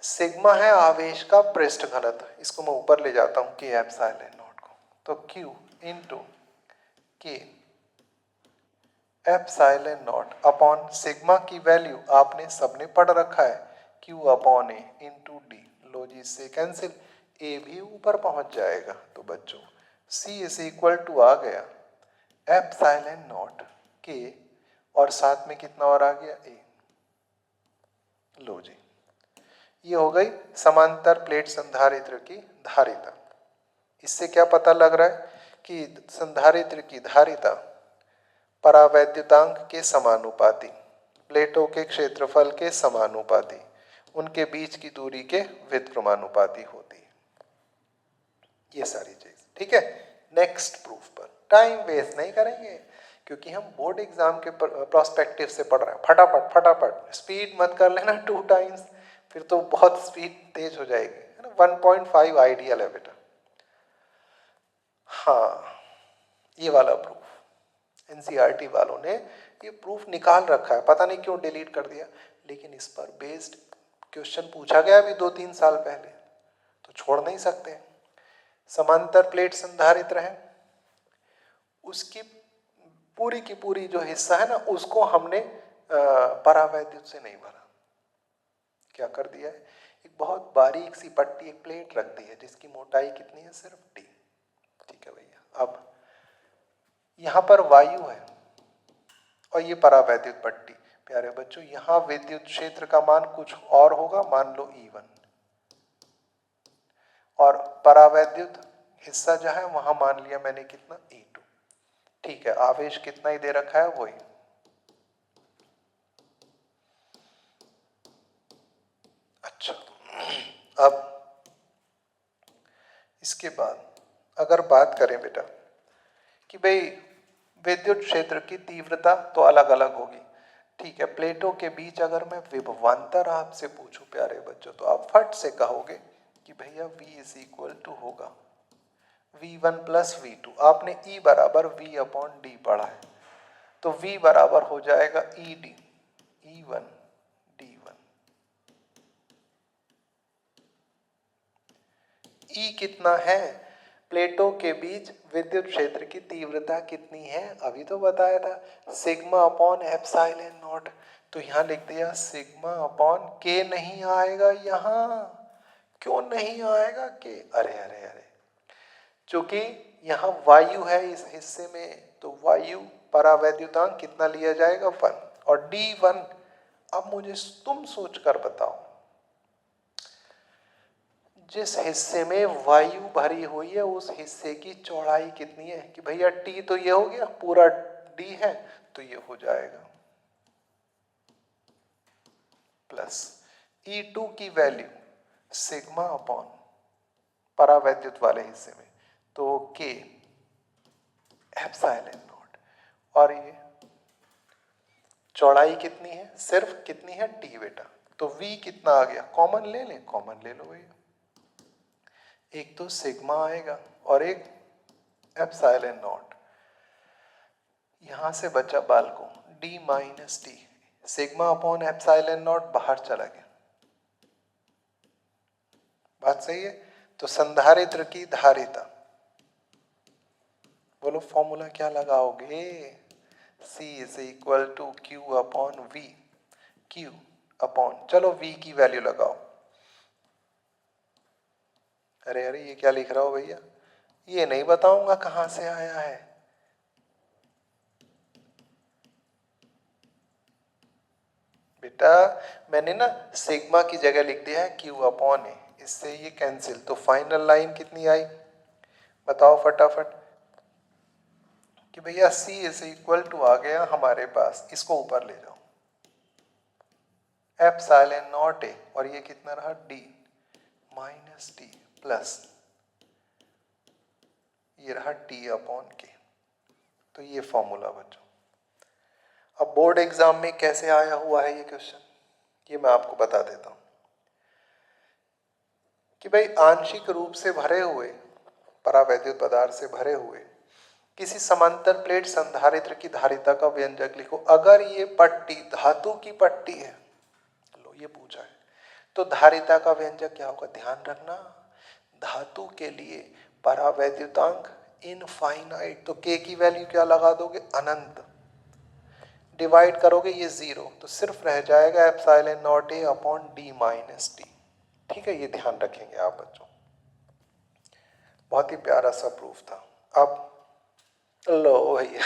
सिग्मा है आवेश का पृष्ठ घनत्व, इसको मैं ऊपर ले जाता हूं K एप्सिलॉन नॉट को, तो Q into K epsilon not upon sigma की वैल्यू आपने सबने पढ़ रखा है, Q अपॉन ए इंटू डी। लो जी, इससे कैंसिल, ए भी ऊपर पहुंच जाएगा। तो बच्चों C इज इक्वल टू आ गया एप्सिलॉन नॉट के, और साथ में कितना और आ गया? ए। लो जी, ये हो गई समांतर प्लेट संधारित्र की धारिता। इससे क्या पता लग रहा है कि संधारित्र की धारिता परावैद्युतांक के समानुपाती, प्लेटों के क्षेत्रफल के समानुपाती, उनके बीच की दूरी के व्युत्क्रमानुपाती होती है। ये सारी चीज ठीक है। नेक्स्ट प्रूफ पर टाइम वेस्ट नहीं करेंगे, क्योंकि हम बोर्ड एग्जाम के प्रोस्पेक्टिव से पढ़ रहे हैं। फटाफट फटाफट, स्पीड मत कर लेना 2 टाइम्स, फिर तो बहुत स्पीड तेज हो जाएगी, है ना। 1.5 आइडियल है बेटा। हाँ, ये वाला प्रूफ एनसीईआरटी वालों ने ये प्रूफ निकाल रखा है, पता नहीं क्यों डिलीट कर दिया, लेकिन इस पर बेस्ड क्वेश्चन पूछा गया अभी 2-3 साल पहले, तो छोड़ नहीं सकते। समांतर प्लेट संधारित्र है, उसकी पूरी की पूरी जो हिस्सा है ना, उसको हमने परावैद्युत से नहीं भरा। क्या कर दिया है? एक बहुत बारीक सी पट्टी, एक प्लेट रख दी है, जिसकी मोटाई कितनी है? सिर्फ डी। ठीक है भैया, अब यहां पर वायु है और ये परावैद्युत पट्टी। प्यारे बच्चों, यहां विद्युत क्षेत्र का मान कुछ और होगा, मान लो E1, और परावैद्युत हिस्सा जो है वहां मान लिया मैंने कितना? E2। ठीक है, आवेश कितना ही दे रखा है? वही। अच्छा, अब इसके बाद अगर बात करें बेटा कि भाई विद्युत क्षेत्र की तीव्रता तो अलग अलग होगी, ठीक है। प्लेटों के बीच अगर मैं विभवांतर आपसे पूछूं प्यारे बच्चों, तो आप फट से कहोगे कि भैया V इज इक्वल टू होगा V1 प्लस V2। आपने E बराबर V अपॉन डी पढ़ा है, तो V बराबर हो जाएगा ED, E1 D1। E कितना है? प्लेटों के बीच विद्युत क्षेत्र की तीव्रता कितनी है? अभी तो बताया था, सिग्मा अपॉन एप्सिलॉन नॉट। तो यहां लिख दिया सिग्मा अपॉन के। नहीं आएगा यहां, क्यों नहीं आएगा के? अरे अरे अरे, चूंकि यहां वायु है इस हिस्से में, तो वायु परावैद्युतांक कितना लिया जाएगा? 1, और D1। अब मुझे तुम सोच कर बताओ, जिस हिस्से में वायु भरी हुई है उस हिस्से की चौड़ाई कितनी है? कि भैया T तो ये हो गया, पूरा D है, तो ये हो जाएगा प्लस E2 की वैल्यू सिग्मा अपॉन परावैद्युत वाले हिस्से में, तो K एप्सिलॉन नॉट, और ये चौड़ाई कितनी है? सिर्फ कितनी है? T बेटा। तो V कितना आ गया? कॉमन ले लें, कॉमन ले लो भैया, एक तो सिग्मा आएगा और एक एप्सिलॉन नॉट। यहां से बचा बालको D minus T, sigma upon epsilon not बाहर चला गया। बात सही है। तो संधारित्र की धारिता, बोलो फॉर्मूला क्या लगाओगे? C is equal to Q upon V, Q upon, चलो V की वैल्यू लगाओ। अरे अरे ये क्या लिख रहा हो भैया, ये नहीं बताऊंगा कहां से आया है। बेटा मैंने ना सिग्मा की जगह लिख दिया है Q अपॉन ए, इससे ये कैंसिल, तो फाइनल लाइन कितनी आई बताओ फटाफट। कि भैया C इज इक्वल टू आ गया हमारे पास, इसको ऊपर ले जाओ, एप्सिलॉन नॉट ए, और ये कितना रहा D माइनस टी प्लस ये रहा T अपॉन के। तो ये फॉर्मूला बच्चों। अब बोर्ड एग्जाम में कैसे आया हुआ है ये क्वेश्चन, ये मैं आपको बता देता हूं कि भाई आंशिक रूप से भरे हुए परावैद्युत पदार्थ से भरे हुए किसी समांतर प्लेट संधारित्र की धारिता का व्यंजक लिखो। अगर ये पट्टी धातु की पट्टी है, लो ये पूछा है, तो धारिता का व्यंजक क्या होगा, ध्यान रखना धातु के लिए परावैद्युतांक इनफाइनाइट, तो के की वैल्यू क्या लगा दोगे, अनंत, डिवाइड करोगे ये जीरो, तो सिर्फ रह जाएगा epsilon not a upon D minus T. ठीक है, ये ध्यान रखेंगे आप बच्चों। बहुत ही प्यारा सा प्रूफ था। अब लो भैया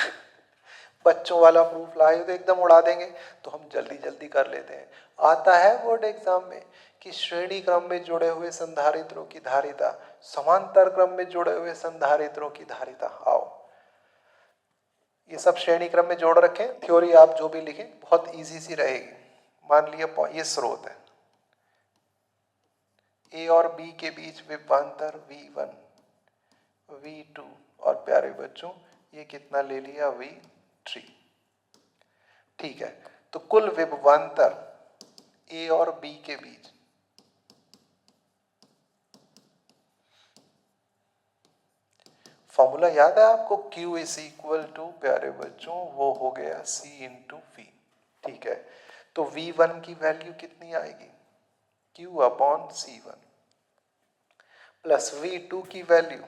बच्चों वाला प्रूफ लाए तो एकदम उड़ा देंगे, तो हम जल्दी जल्दी कर लेते हैं। आता है बोर्ड एग्जाम में कि श्रेणी क्रम में जुड़े हुए संधारित्रों की धारिता समांतर क्रम में जुड़े हुए संधारित्रों की धारिता। आओ ये सब श्रेणी क्रम में जोड़ रखें, थ्योरी आप जो भी लिखें बहुत इजी सी रहेगी। मान लिया ये स्रोत है, ए और बी के बीच विभवांतर V1 V2 और प्यारे बच्चों ये कितना ले लिया V3। ठीक है, तो कुल विभवांतर ए और बी के बीच फॉर्मूला याद है आपको, Q इज इक्वल टू प्यारे बच्चों वो हो गया C इंटू V। ठीक है, तो V1 की वैल्यू कितनी आएगी, Q upon C1 plus V2 की वैल्यू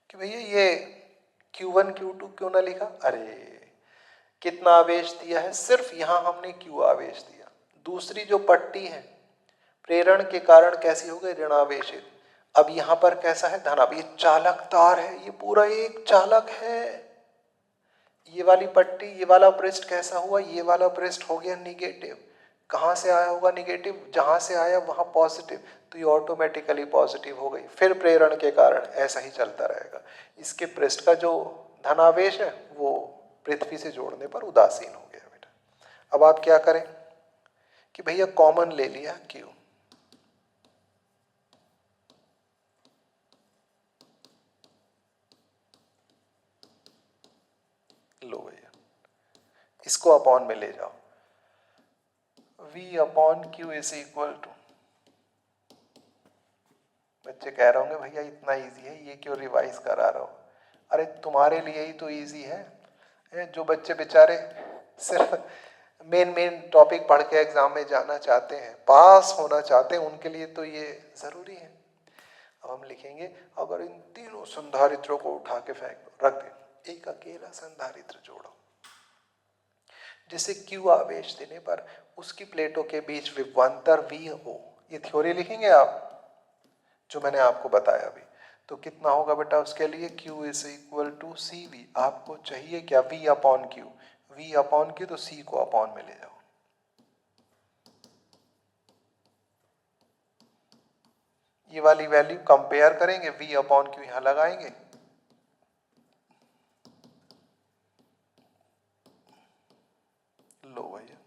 कि भैया ये Q1 Q2 क्यों ना लिखा, अरे कितना आवेश दिया है, सिर्फ यहां हमने Q आवेश दिया। दूसरी जो पट्टी है प्रेरण के कारण कैसी हो गई, ऋणावेशित। अब यहां पर कैसा है, धनावेश, ये चालक तार है, ये पूरा एक चालक है। ये वाली पट्टी, ये वाला पृष्ठ कैसा हुआ, ये वाला पृष्ठ हो गया निगेटिव। कहां से आया होगा निगेटिव, जहां से आया वहां पॉजिटिव, तो ये ऑटोमेटिकली पॉजिटिव हो गई। फिर प्रेरण के कारण ऐसा ही चलता रहेगा। इसके पृष्ठ का जो धनावेश है वो पृथ्वी से जोड़ने पर उदासीन हो गया बेटा। अब आप क्या करें कि भैया कॉमन ले लिया Q, लो भैया इसको अपॉन में ले जाओ, V upon Q is equal to, बच्चे कह रहे होंगे भैया इतना इजी है ये क्यों रिवाइज करा रहा हो। अरे तुम्हारे लिए ही तो इजी है, जो बच्चे बेचारे सिर्फ मेन टॉपिक पढ़ के एग्जाम में जाना चाहते हैं, पास होना चाहते हैं, उनके लिए तो ये जरूरी है। अब हम लिखेंगे अगर इन तीनों संधारित्रों को उठा के फेंक रख दे, एक अकेला संधारित्र जोड़ो जिसे Q आवेश देने पर उसकी प्लेटों के बीच विभवांतर V हो। ये थ्योरी लिखेंगे आप जो मैंने आपको बताया अभी। तो कितना होगा बेटा उसके लिए, Q is equal to CV। आपको चाहिए क्या, V upon Q, V upon Q, तो C को अपॉन में ले जाओ। ये वाली वैल्यू कंपेयर करेंगे, V अपॉन Q यहां लगाएंगे, लो भैया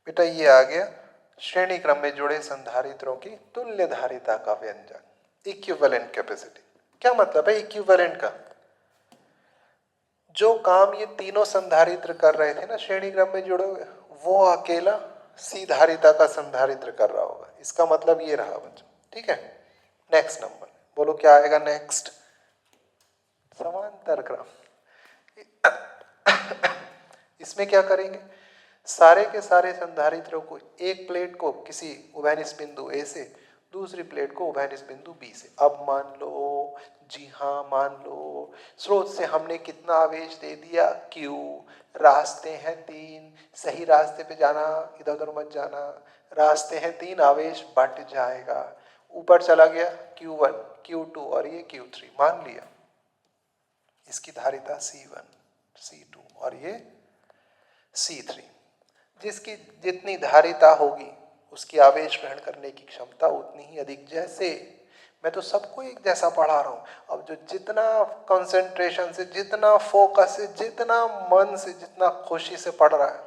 बेटा ये आ गया श्रेणी क्रम में जुड़े संधारित्रों की तुल्य धारिता का व्यंजक, इक्विवेलेंट कैपेसिटी। क्या मतलब है इक्विवेलेंट का, जो काम ये तीनों संधारित्र कर रहे थे ना श्रेणी क्रम में जुड़े हुए, वो अकेला सी धारिता का संधारित्र कर रहा होगा। इसका मतलब ये रहा बच्चों। ठीक है, नेक्स्ट नंबर बोलो क्या आएगा नेक्स्ट, समांतर क्रम। इसमें क्या करेंगे, सारे के सारे संधारित्रों को एक प्लेट को किसी उभयनिष्ठ बिंदु ए से दूसरी प्लेट को उभयनिष्ठ इस बिंदु बी से। अब मान लो, जी हाँ मान लो, स्रोत से हमने कितना आवेश दे दिया, Q। रास्ते हैं 3, सही रास्ते पे जाना, इधर उधर मत जाना। रास्ते हैं 3, आवेश बट जाएगा, ऊपर चला गया Q1, Q2 और ये Q3 मान लिया। इसकी धारिता C1, C2 और ये C3। जिसकी जितनी धारिता होगी उसकी आवेश ग्रहण करने की क्षमता उतनी ही अधिक। जैसे मैं तो सबको एक जैसा पढ़ा रहा हूँ, अब जो जितना कंसंट्रेशन से, जितना फोकस से, जितना मन से, जितना खुशी से पढ़ रहा है,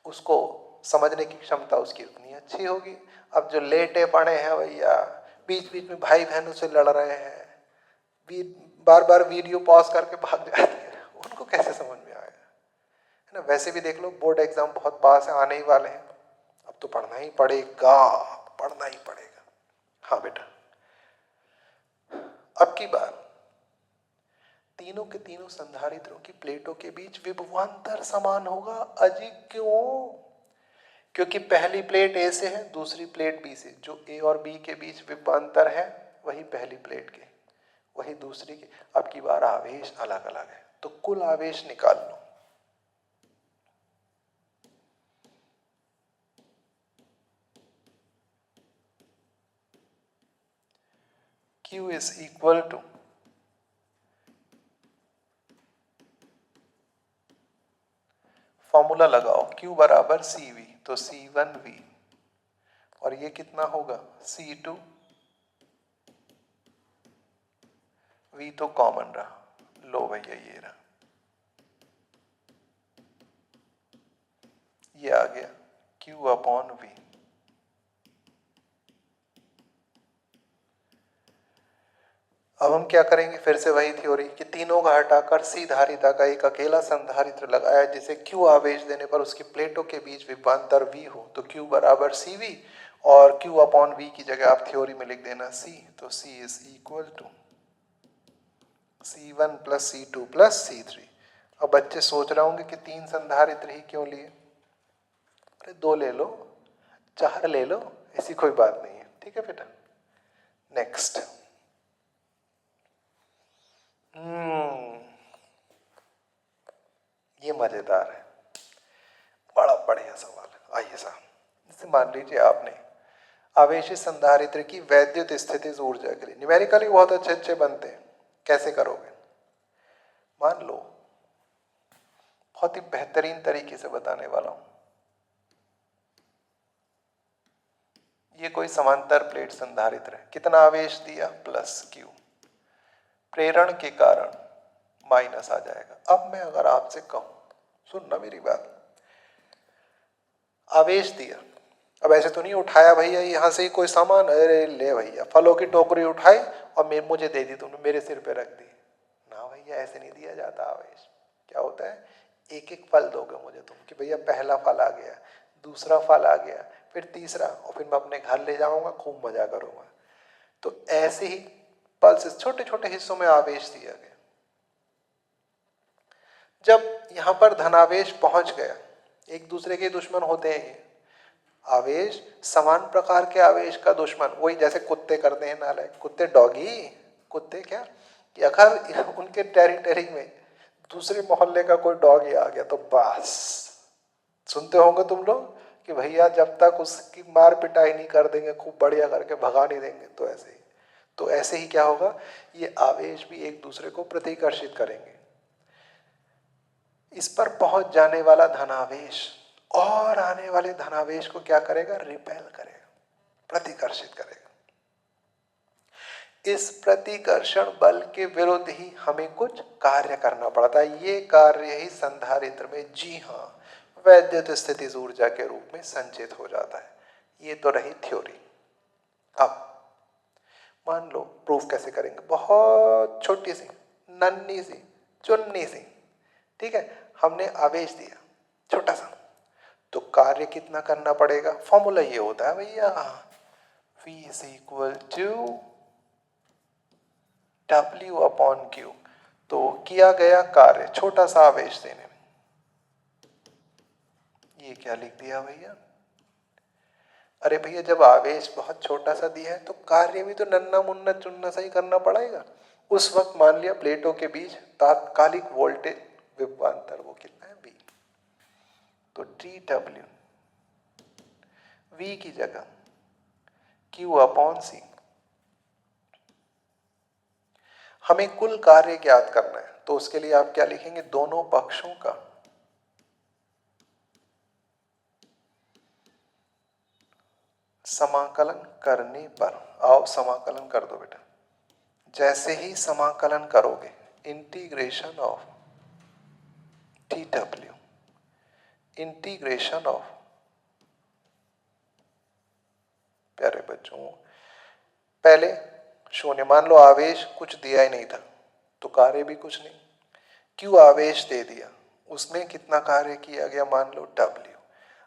उसको समझने की क्षमता उसकी उतनी अच्छी होगी। अब जो लेटे पड़े हैं भैया, बीच बीच में भाई बहनों से लड़ रहे हैं, बार बार वीडियो पॉज करके भाग जाते हैं, उनको कैसे समझ में आएगा, है ना। वैसे भी देख लो, बोर्ड एग्जाम बहुत पास है, आने ही वाले हैं, अब तो पढ़ना ही पड़ेगा, पढ़ना ही पड़ेगा। हाँ बेटा, अब की बार तीनों के तीनों संधारित्रों की प्लेटों के बीच विभवांतर समान होगा। अजी क्यों? क्योंकि पहली प्लेट ए से है, दूसरी प्लेट बी से। जो ए और बी के बीच विभवांतर है वही पहली प्लेट के, वही दूसरी के। अब की बार आवेश अलग अलग है, तो कुल आवेश निकाल लो। Q is equal to formula लगाओ, Q बराबर CV, तो C1V और ये कितना होगा C2, V तो कॉमन रहा, लो भैया ये रहा, ये आ गया Q अपॉन V। अब हम क्या करेंगे, फिर से वही थ्योरी कि तीनों का हटाकर C धारिता का एक अकेला संधारित्र लगाया जिसे Q आवेश देने पर उसकी प्लेटों के बीच विभवांतर V हो, तो Q बराबर CV और Q अपॉन V की जगह आप थ्योरी में लिख देना C, तो C is equal to C1 plus C2 plus C3। अब बच्चे सोच रहे होंगे कि 3 संधारित्र ही क्यों लिए, अरे 2 ले लो, 4 ले लो, ऐसी कोई बात नहीं है, ठीक है बेटा। नेक्स्ट, ये मजेदार है, बड़ा बढ़िया सवाल है। आइए साहब, जैसे मान लीजिए आपने आवेशित संधारित्र की वैद्युत स्थितिज ऊर्जा के लिए न्यूमेरिकली बहुत अच्छे अच्छे बनते हैं, कैसे करोगे? मान लो, बहुत ही बेहतरीन तरीके से बताने वाला हूं। ये कोई समांतर प्लेट संधारित्र है, कितना आवेश दिया, प्लस Q, प्रेरण के कारण माइनस आ जाएगा। अब मैं अगर आपसे कहूं, सुनना मेरी बात, आवेश दिया, अब ऐसे तो नहीं उठाया भैया यहां से ही कोई सामान, अरे ले भैया फलों की टोकरी उठाई और मुझे दे दी तुमने, मेरे सिर पे रख दी, ना भैया ऐसे नहीं दिया जाता आवेश। क्या होता है, एक एक फल दोगे मुझे तुम, कि भैया पहला फल आ गया, दूसरा फल आ गया, फिर तीसरा, और फिर मैं अपने घर ले जाऊंगा, खूब मजा करूंगा। तो ऐसे ही पल्स छोटे छोटे हिस्सों में आवेश दिया गया। जब यहां पर धनावेश पहुंच गया, एक दूसरे के दुश्मन होते हैं ये आवेश, समान प्रकार के आवेश का दुश्मन, वही जैसे कुत्ते करते हैं नालायक, कुत्ते डॉगी, कुत्ते क्या, कि अगर उनके टेरिटरी में दूसरे मोहल्ले का कोई डॉगी आ गया तो बस, सुनते होंगे तुम लोग कि भैया जब तक उसकी मार पिटाई नहीं कर देंगे, खूब बढ़िया करके भगा नहीं देंगे, तो ऐसे ही, तो ऐसे ही क्या होगा, ये आवेश भी एक दूसरे को प्रतिकर्षित करेंगे। इस पर पहुंच जाने वाला धनावेश और आने वाले धनावेश को क्या करेगा, रिपेल करेगा, प्रतिकर्षित करेगा। इस प्रतिकर्षण बल के विरुद्ध ही हमें कुछ कार्य करना पड़ता है। ये कार्य ही संधारित्र में, जी हाँ, वैद्युत स्थितिज ऊर्जा के रूप में संचित हो जाता है। ये तो रही थ्योरी। अब मान लो प्रूफ कैसे करेंगे, बहुत छोटी सी, नन्ही सी, चुन्नी सी, ठीक है, हमने आवेश दिया छोटा सा, तो कार्य कितना करना पड़ेगा, फॉर्मूला ये होता है भैया, V is equal to W upon Q। तो किया गया कार्य छोटा सा आवेश देने में, ये क्या लिख दिया भैया, अरे भैया जब आवेश बहुत छोटा सा दिया है तो कार्य भी तो नन्ना मुन्ना चुन्ना सा ही करना पड़ेगा। उस वक्त मान लिया प्लेटों के बीच तात्कालिक वोल्टेज विभवांतर वो कितना है, V। तो TW V की जगह Q/C। हमें कुल कार्य ज्ञात करना है तो उसके लिए आप क्या लिखेंगे, दोनों पक्षों का समाकलन करने पर। आओ समाकलन कर दो बेटा। जैसे ही समाकलन करोगे, integration of TW integration of, प्यारे बच्चों पहले शून्य, मान लो आवेश कुछ दिया ही नहीं था तो कार्य भी कुछ नहीं। क्यों आवेश दे दिया, उसमें कितना कार्य किया गया, मान लो W।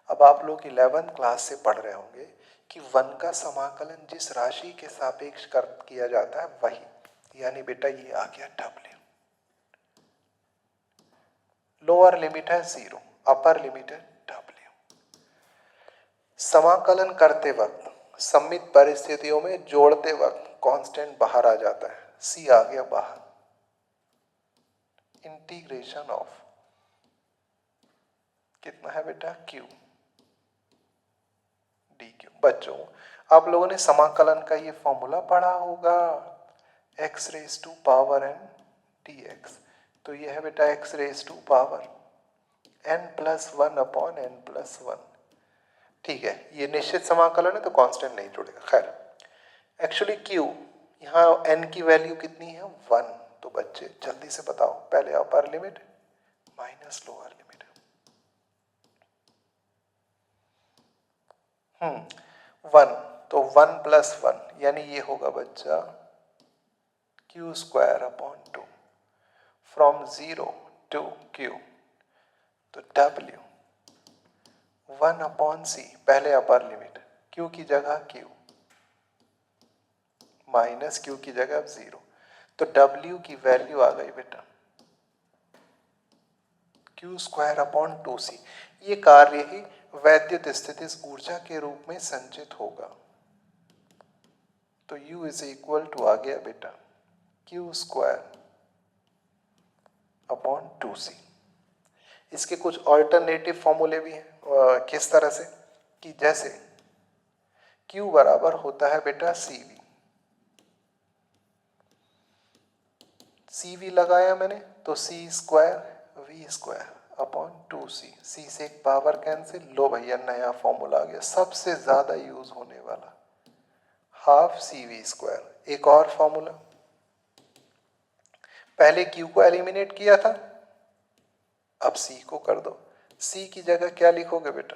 अब आप लोग 11th क्लास से पढ़ रहे होंगे कि 1 का समाकलन जिस राशि के सापेक्ष कर किया जाता है वही, यानी बेटा ये आ गया W। लोअर लिमिट है 0, अपर लिमिट है W। समाकलन करते वक्त सममित परिस्थितियों में जोड़ते वक्त कांस्टेंट बाहर आ जाता है, C आ गया बाहर। इंटीग्रेशन ऑफ कितना है बेटा, Q dQ। बच्चों आप लोगों ने समाकलन का ये फॉर्मूला पढ़ा होगा, x⁻n dx। तो ये है बेटा x⁻n + 1/n+1। ठीक है, ये निश्चित समाकलन है तो कांस्टेंट नहीं जुड़ेगा। खैर एक्चुअली Q यहाँ n की वैल्यू कितनी है, 1। तो बच्चे जल्दी से बताओ, पहले upper limit minus lower limit. 1, तो 1 + 1 यानी ये होगा बच्चा Q² फ्रॉम 0 to Q। तो W 1/C, पहले अपर लिमिट, Q की जगह Q माइनस Q की जगह 0। तो W की वैल्यू आ गई बेटा Q²/2C। ये कार्य ही वैद्युत स्थितिज ऊर्जा के रूप में संचित होगा। तो U = आ गया बेटा Q²/2C। इसके कुछ ऑल्टरनेटिव फॉर्मूले भी हैं। किस तरह से कि जैसे Q बराबर होता है बेटा CV। CV लगाया मैंने तो C²V²/2C। C से एक पावर कैंसिल, लो भैया नया फॉर्मूला आ गया, सबसे ज्यादा यूज होने वाला, 12CV²। एक और फॉर्मूला, पहले Q को एलिमिनेट किया था, अब C को कर दो। C की जगह क्या लिखोगे बेटा,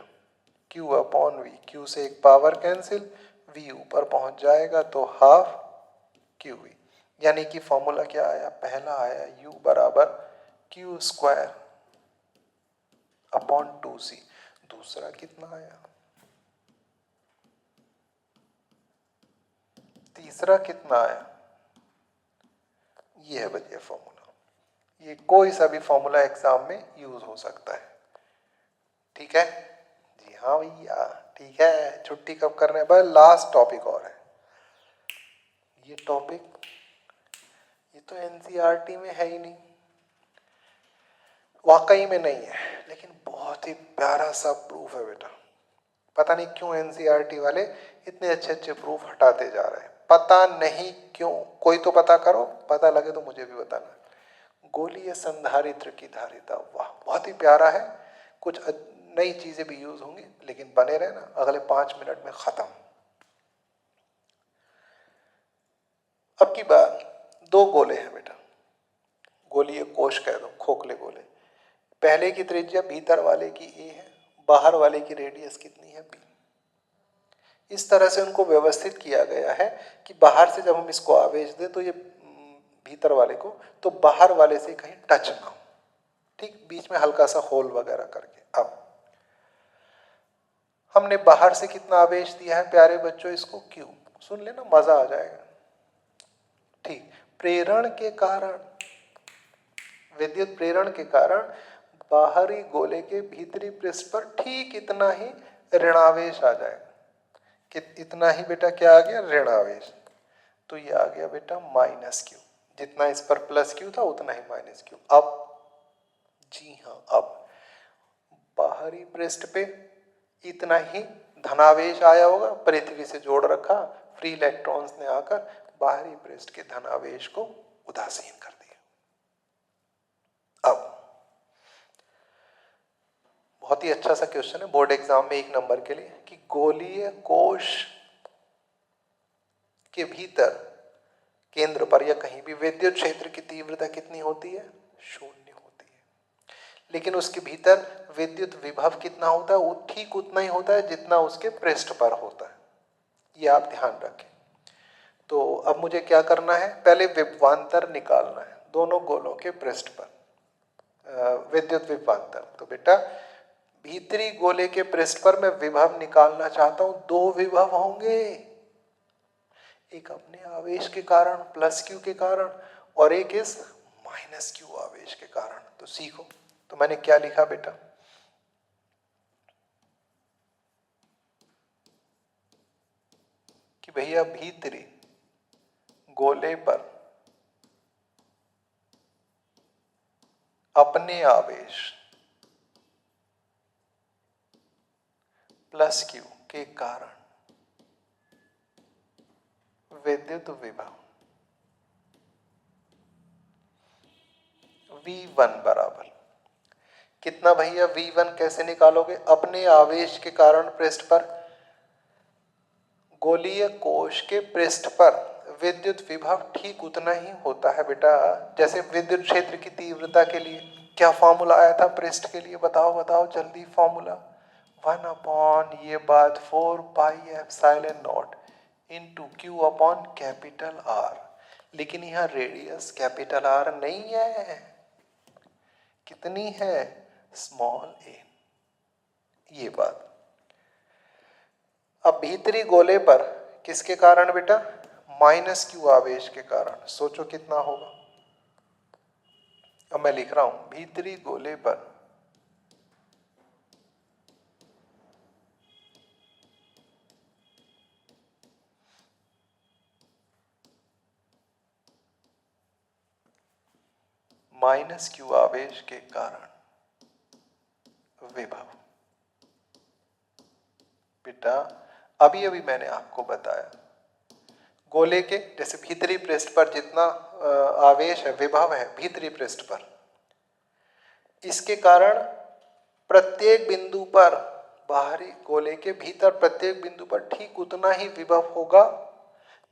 Q/V। Q से एक पावर कैंसिल, V ऊपर पहुंच जाएगा तो 12QV। यानी कि फॉर्मूला क्या आया, पहला आया U बराबर Q²/2C। दूसरा कितना आया, तीसरा कितना आया, ये है बच्चे फॉर्मूला। ये कोई सा भी फॉर्मूला एग्जाम में यूज हो सकता है। ठीक है जी, हाँ भैया ठीक है। छुट्टी कब करने है भाई, लास्ट टॉपिक और है। ये टॉपिक ये तो एनसीईआरटी में है ही नहीं, वाकई में नहीं है, लेकिन बहुत ही प्यारा सा प्रूफ है बेटा। पता नहीं क्यों एनसीईआरटी वाले इतने अच्छे अच्छे प्रूफ हटाते जा रहे हैं, पता नहीं क्यों। कोई तो पता करो, पता लगे तो मुझे भी बताना। गोलीय संधारित्र की धारिता, वाह बहुत ही प्यारा है। कुछ नई चीजें भी यूज होंगी, लेकिन बने रहना, अगले 5 मिनट में खत्म। अब की बार 2 गोले हैं बेटा, गोलीय कोश कह दो, खोखले गोले। पहले की त्रिज्या भीतर वाले की A है, बाहर वाले की रेडियस कितनी है, B। इस तरह से उनको व्यवस्थित किया गया है कि बाहर से जब हम इसको आवेश दें तो ये भीतर वाले को, तो बाहर वाले से कहीं टच ना हो, ठीक बीच में हल्का सा होल वगैरह करके। अब हमने बाहर से कितना आवेश दिया है प्यारे बच्चों, इसको Q, सुन लेना मजा आ जाएगा। ठीक, प्रेरण के कारण, विद्युत प्रेरण के कारण बाहरी गोले के भीतरी पृष्ठ पर ठीक इतना ही ऋणावेश आ जाएगा। कि इतना ही बेटा क्या आ गया, ऋण आवेश, तो ये आ गया बेटा माइनस क्यू। जितना इस पर प्लस क्यू था उतना ही माइनस क्यू। अब जी हाँ, अब बाहरी पृष्ठ पे इतना ही धनावेश आया होगा, पृथ्वी से जोड़ रखा, फ्री इलेक्ट्रॉन्स ने आकर बाहरी पृष्ठ के धनावेश को उदासीन कर दिया। अब बहुत ही अच्छा सा क्वेश्चन है बोर्ड एग्जाम में 1 नंबर के लिए, कि गोलीय कोश के भीतर केंद्र पर या कहीं भी विद्युत क्षेत्र की तीव्रता कितनी होती है, 0 होती है। लेकिन उसके भीतर विद्युत विभव कितना होता है, वो ठीक उतना ही होता है जितना उसके पृष्ठ पर होता है। ये आप ध्यान रखें। तो अब मुझे क्या करना है, पहले विभवांतर निकालना है दोनों गोलों के पृष्ठ पर, विद्युत विभवांतर। तो बेटा भीतरी गोले के पृष्ठ पर मैं विभव निकालना चाहता हूं, 2 विभव होंगे, एक अपने आवेश के कारण प्लस क्यू के कारण और एक इस माइनस क्यू आवेश के कारण। तो सीखो, तो मैंने क्या लिखा बेटा, कि भैया भीतरी गोले पर अपने आवेश प्लस क्यू के कारण विद्युत विभव V1 बराबर कितना भैया, V1 कैसे निकालोगे, अपने आवेश के कारण पृष्ठ पर, गोलीय कोश के पृष्ठ पर विद्युत विभव ठीक उतना ही होता है बेटा जैसे विद्युत क्षेत्र की तीव्रता के लिए क्या फॉर्मूला आया था पृष्ठ के लिए, बताओ बताओ जल्दी, फॉर्मूला 1 अपॉन ये बात 4 pi epsilon not into Q upon capital R. लेकिन यहाँ रेडियस कैपिटल आर नहीं है, कितनी है, स्मॉल ए। ये बात अब भीतरी गोले पर किसके कारण बेटा, माइनस क्यू आवेश के कारण, सोचो कितना होगा। अब मैं लिख रहा हूं भीतरी गोले पर माइनस क्यू आवेश के कारण विभव। बेटा अभी अभी मैंने आपको बताया गोले के जैसे भीतरी पृष्ठ पर जितना आवेश है, विभव है भीतरी पृष्ठ पर, इसके कारण प्रत्येक बिंदु पर, बाहरी गोले के भीतर प्रत्येक बिंदु पर ठीक उतना ही विभव होगा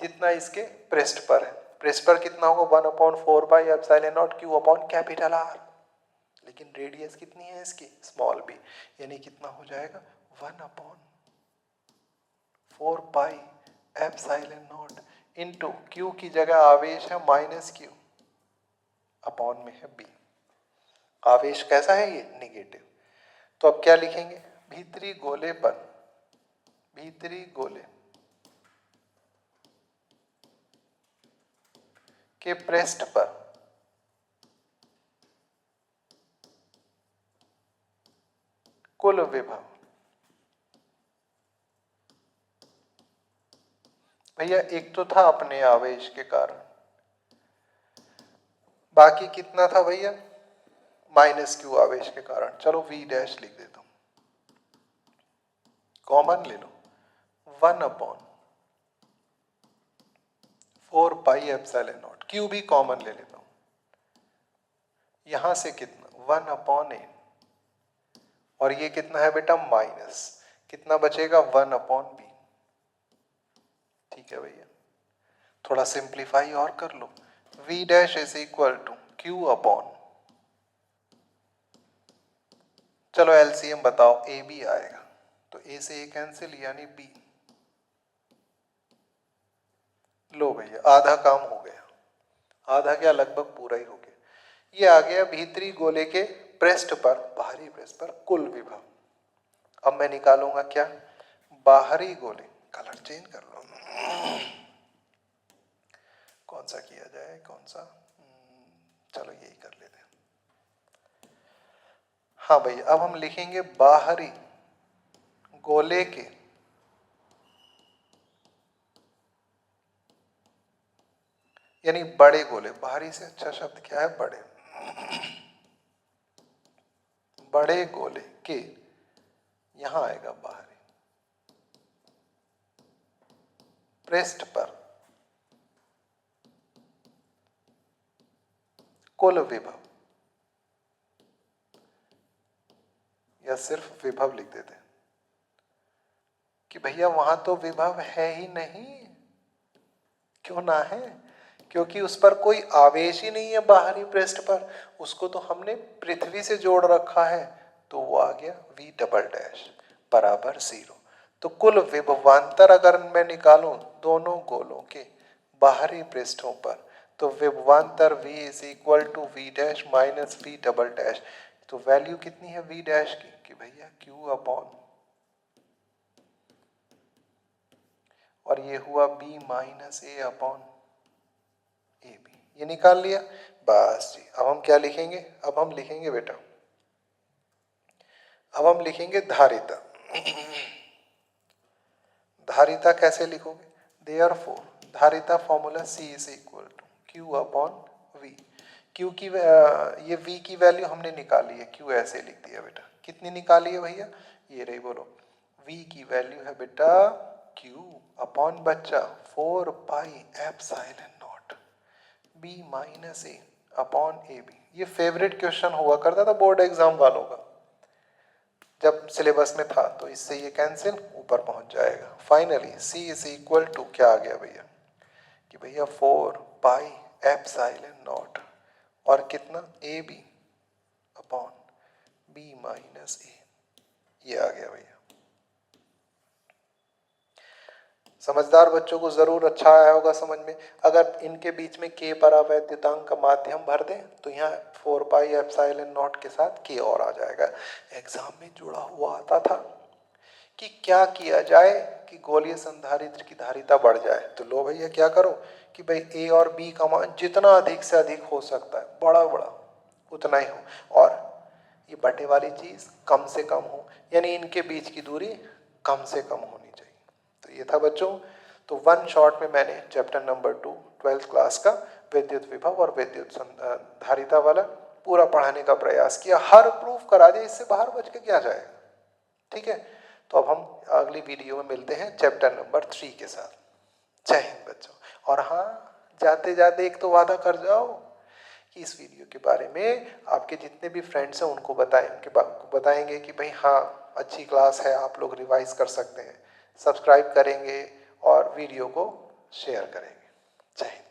जितना इसके पृष्ठ पर है। पृष्ठ पर कितना होगा, 1 upon 4 pi epsilon not Q upon capital R. लेकिन रेडियस कितनी है इसकी, स्मॉल बी, यानी कितना हो जाएगा 1 upon 4 pi epsilon not into Q की जगह आवेश है माइनस क्यू, अपॉन में है बी। आवेश कैसा है ये, नेगेटिव। तो अब क्या लिखेंगे, भीतरी गोले पर, भीतरी गोले के पृष्ठ पर कुल विभव, भैया एक तो था अपने आवेश के कारण, बाकी कितना था भैया, माइनस क्यू आवेश के कारण। चलो V डैश लिख देता हूं, कॉमन ले लो, 1 upon 4 pi epsilon not, Q भी कॉमन ले लेता हूं, यहां से कितना 1 अपॉन ए, और ये कितना है बेटा माइनस, कितना बचेगा 1 अपॉन बी। ठीक है भैया, थोड़ा सिंप्लीफाई और कर लो, V dash is equal to Q upon, चलो एलसीएम बताओ, ए बी आएगा तो ए से ए कैंसिल यानी बी। लो भैया आधा काम हो गया, आधा क्या लगभग पूरा ही हो गया। ये आ गया भीतरी गोले के पृष्ठ पर, बाहरी पृष्ठ पर कुल विभव। अब मैं निकालूंगा क्या, बाहरी गोले, कलर चेंज कर लो, कौन सा किया जाए, कौन सा, चलो यही कर लेते हैं। हाँ भैया अब हम लिखेंगे बाहरी गोले के यानी बड़े गोले, बाहरी से अच्छा शब्द क्या है, बड़े, बड़े गोले के, यहां आएगा बाहरी पृष्ठ पर कुल विभव, या सिर्फ विभव लिख देते हैं कि भैया वहां तो विभव है ही नहीं। क्यों ना है? क्योंकि उस पर कोई आवेश ही नहीं है बाहरी पृष्ठ पर, उसको तो हमने पृथ्वी से जोड़ रखा है, तो वो आ गया v डबल डैश बराबर 0। तो कुल विभवांतर अगर मैं निकालूं दोनों गोलों के बाहरी पृष्ठों पर, तो विभवांतर v is equal to v dash minus v double dash. तो वैल्यू कितनी है v डैश की, कि भैया q अपॉन, और ये हुआ b minus a upon A B, ये निकाल लिया। बस जी, अब हम क्या लिखेंगे, अब हम लिखेंगे बेटा, अब हम लिखेंगे धारिता। धारिता कैसे लिखोगे, देयरफॉर धारिता formula C is equal to Q upon V। Q की ये V की वैल्यू हमने निकाली है, Q ऐसे लिख दिया बेटा। कितनी निकाली है भैया, ये रही, बोलो। V की वैल्यू है बेटा Q अपॉन बच्चा 4 pi epsilon not B minus A upon A B. ये फेवरेट क्वेश्चन हुआ करता था बोर्ड एग्जाम वालों का, जब सिलेबस में था, तो इससे ये कैंसिल, ऊपर पहुंच जाएगा। Finally C is equal to क्या आ गया भैया, कि भैया 4 पाई एप्सिलॉन नॉट और कितना A B upon B minus A, ये आ गया भैया। समझदार बच्चों को जरूर अच्छा आया होगा समझ में। अगर इनके बीच में के परावैद्युतांक का माध्यम भर दें तो यहाँ 4 पाई एप्सिलॉन नॉट के साथ के और आ जाएगा। एग्जाम में जुड़ा हुआ आता था कि क्या किया जाए कि गोलीय संधारित्र की धारिता बढ़ जाए, तो लो भैया क्या करो कि भाई ए और बी का मान जितना अधिक से अधिक हो सकता है, बड़ा बड़ा उतना ही हो, और ये बटे वाली चीज कम से कम हो, यानी इनके बीच की दूरी कम से कम होनी चाहिए। तो ये था बच्चों, तो वन शॉट में मैंने चैप्टर नंबर 2 12th क्लास का विद्युत विभव और विद्युत धारिता वाला पूरा पढ़ाने का प्रयास किया। हर प्रूफ करा दिया, इससे बाहर बच के क्या जाएगा। ठीक है, तो अब हम अगली वीडियो में मिलते हैं चैप्टर नंबर 3 के साथ। जय हिंद बच्चों। और हाँ, जाते जाते एक तो वादा कर जाओ कि इस वीडियो के बारे में आपके जितने भी फ्रेंड्स हैं उनको बताएं, बताएंगे कि भाई हाँ अच्छी क्लास है, आप लोग रिवाइज कर सकते हैं, सब्सक्राइब करेंगे और वीडियो को शेयर करेंगे। जय हिंद।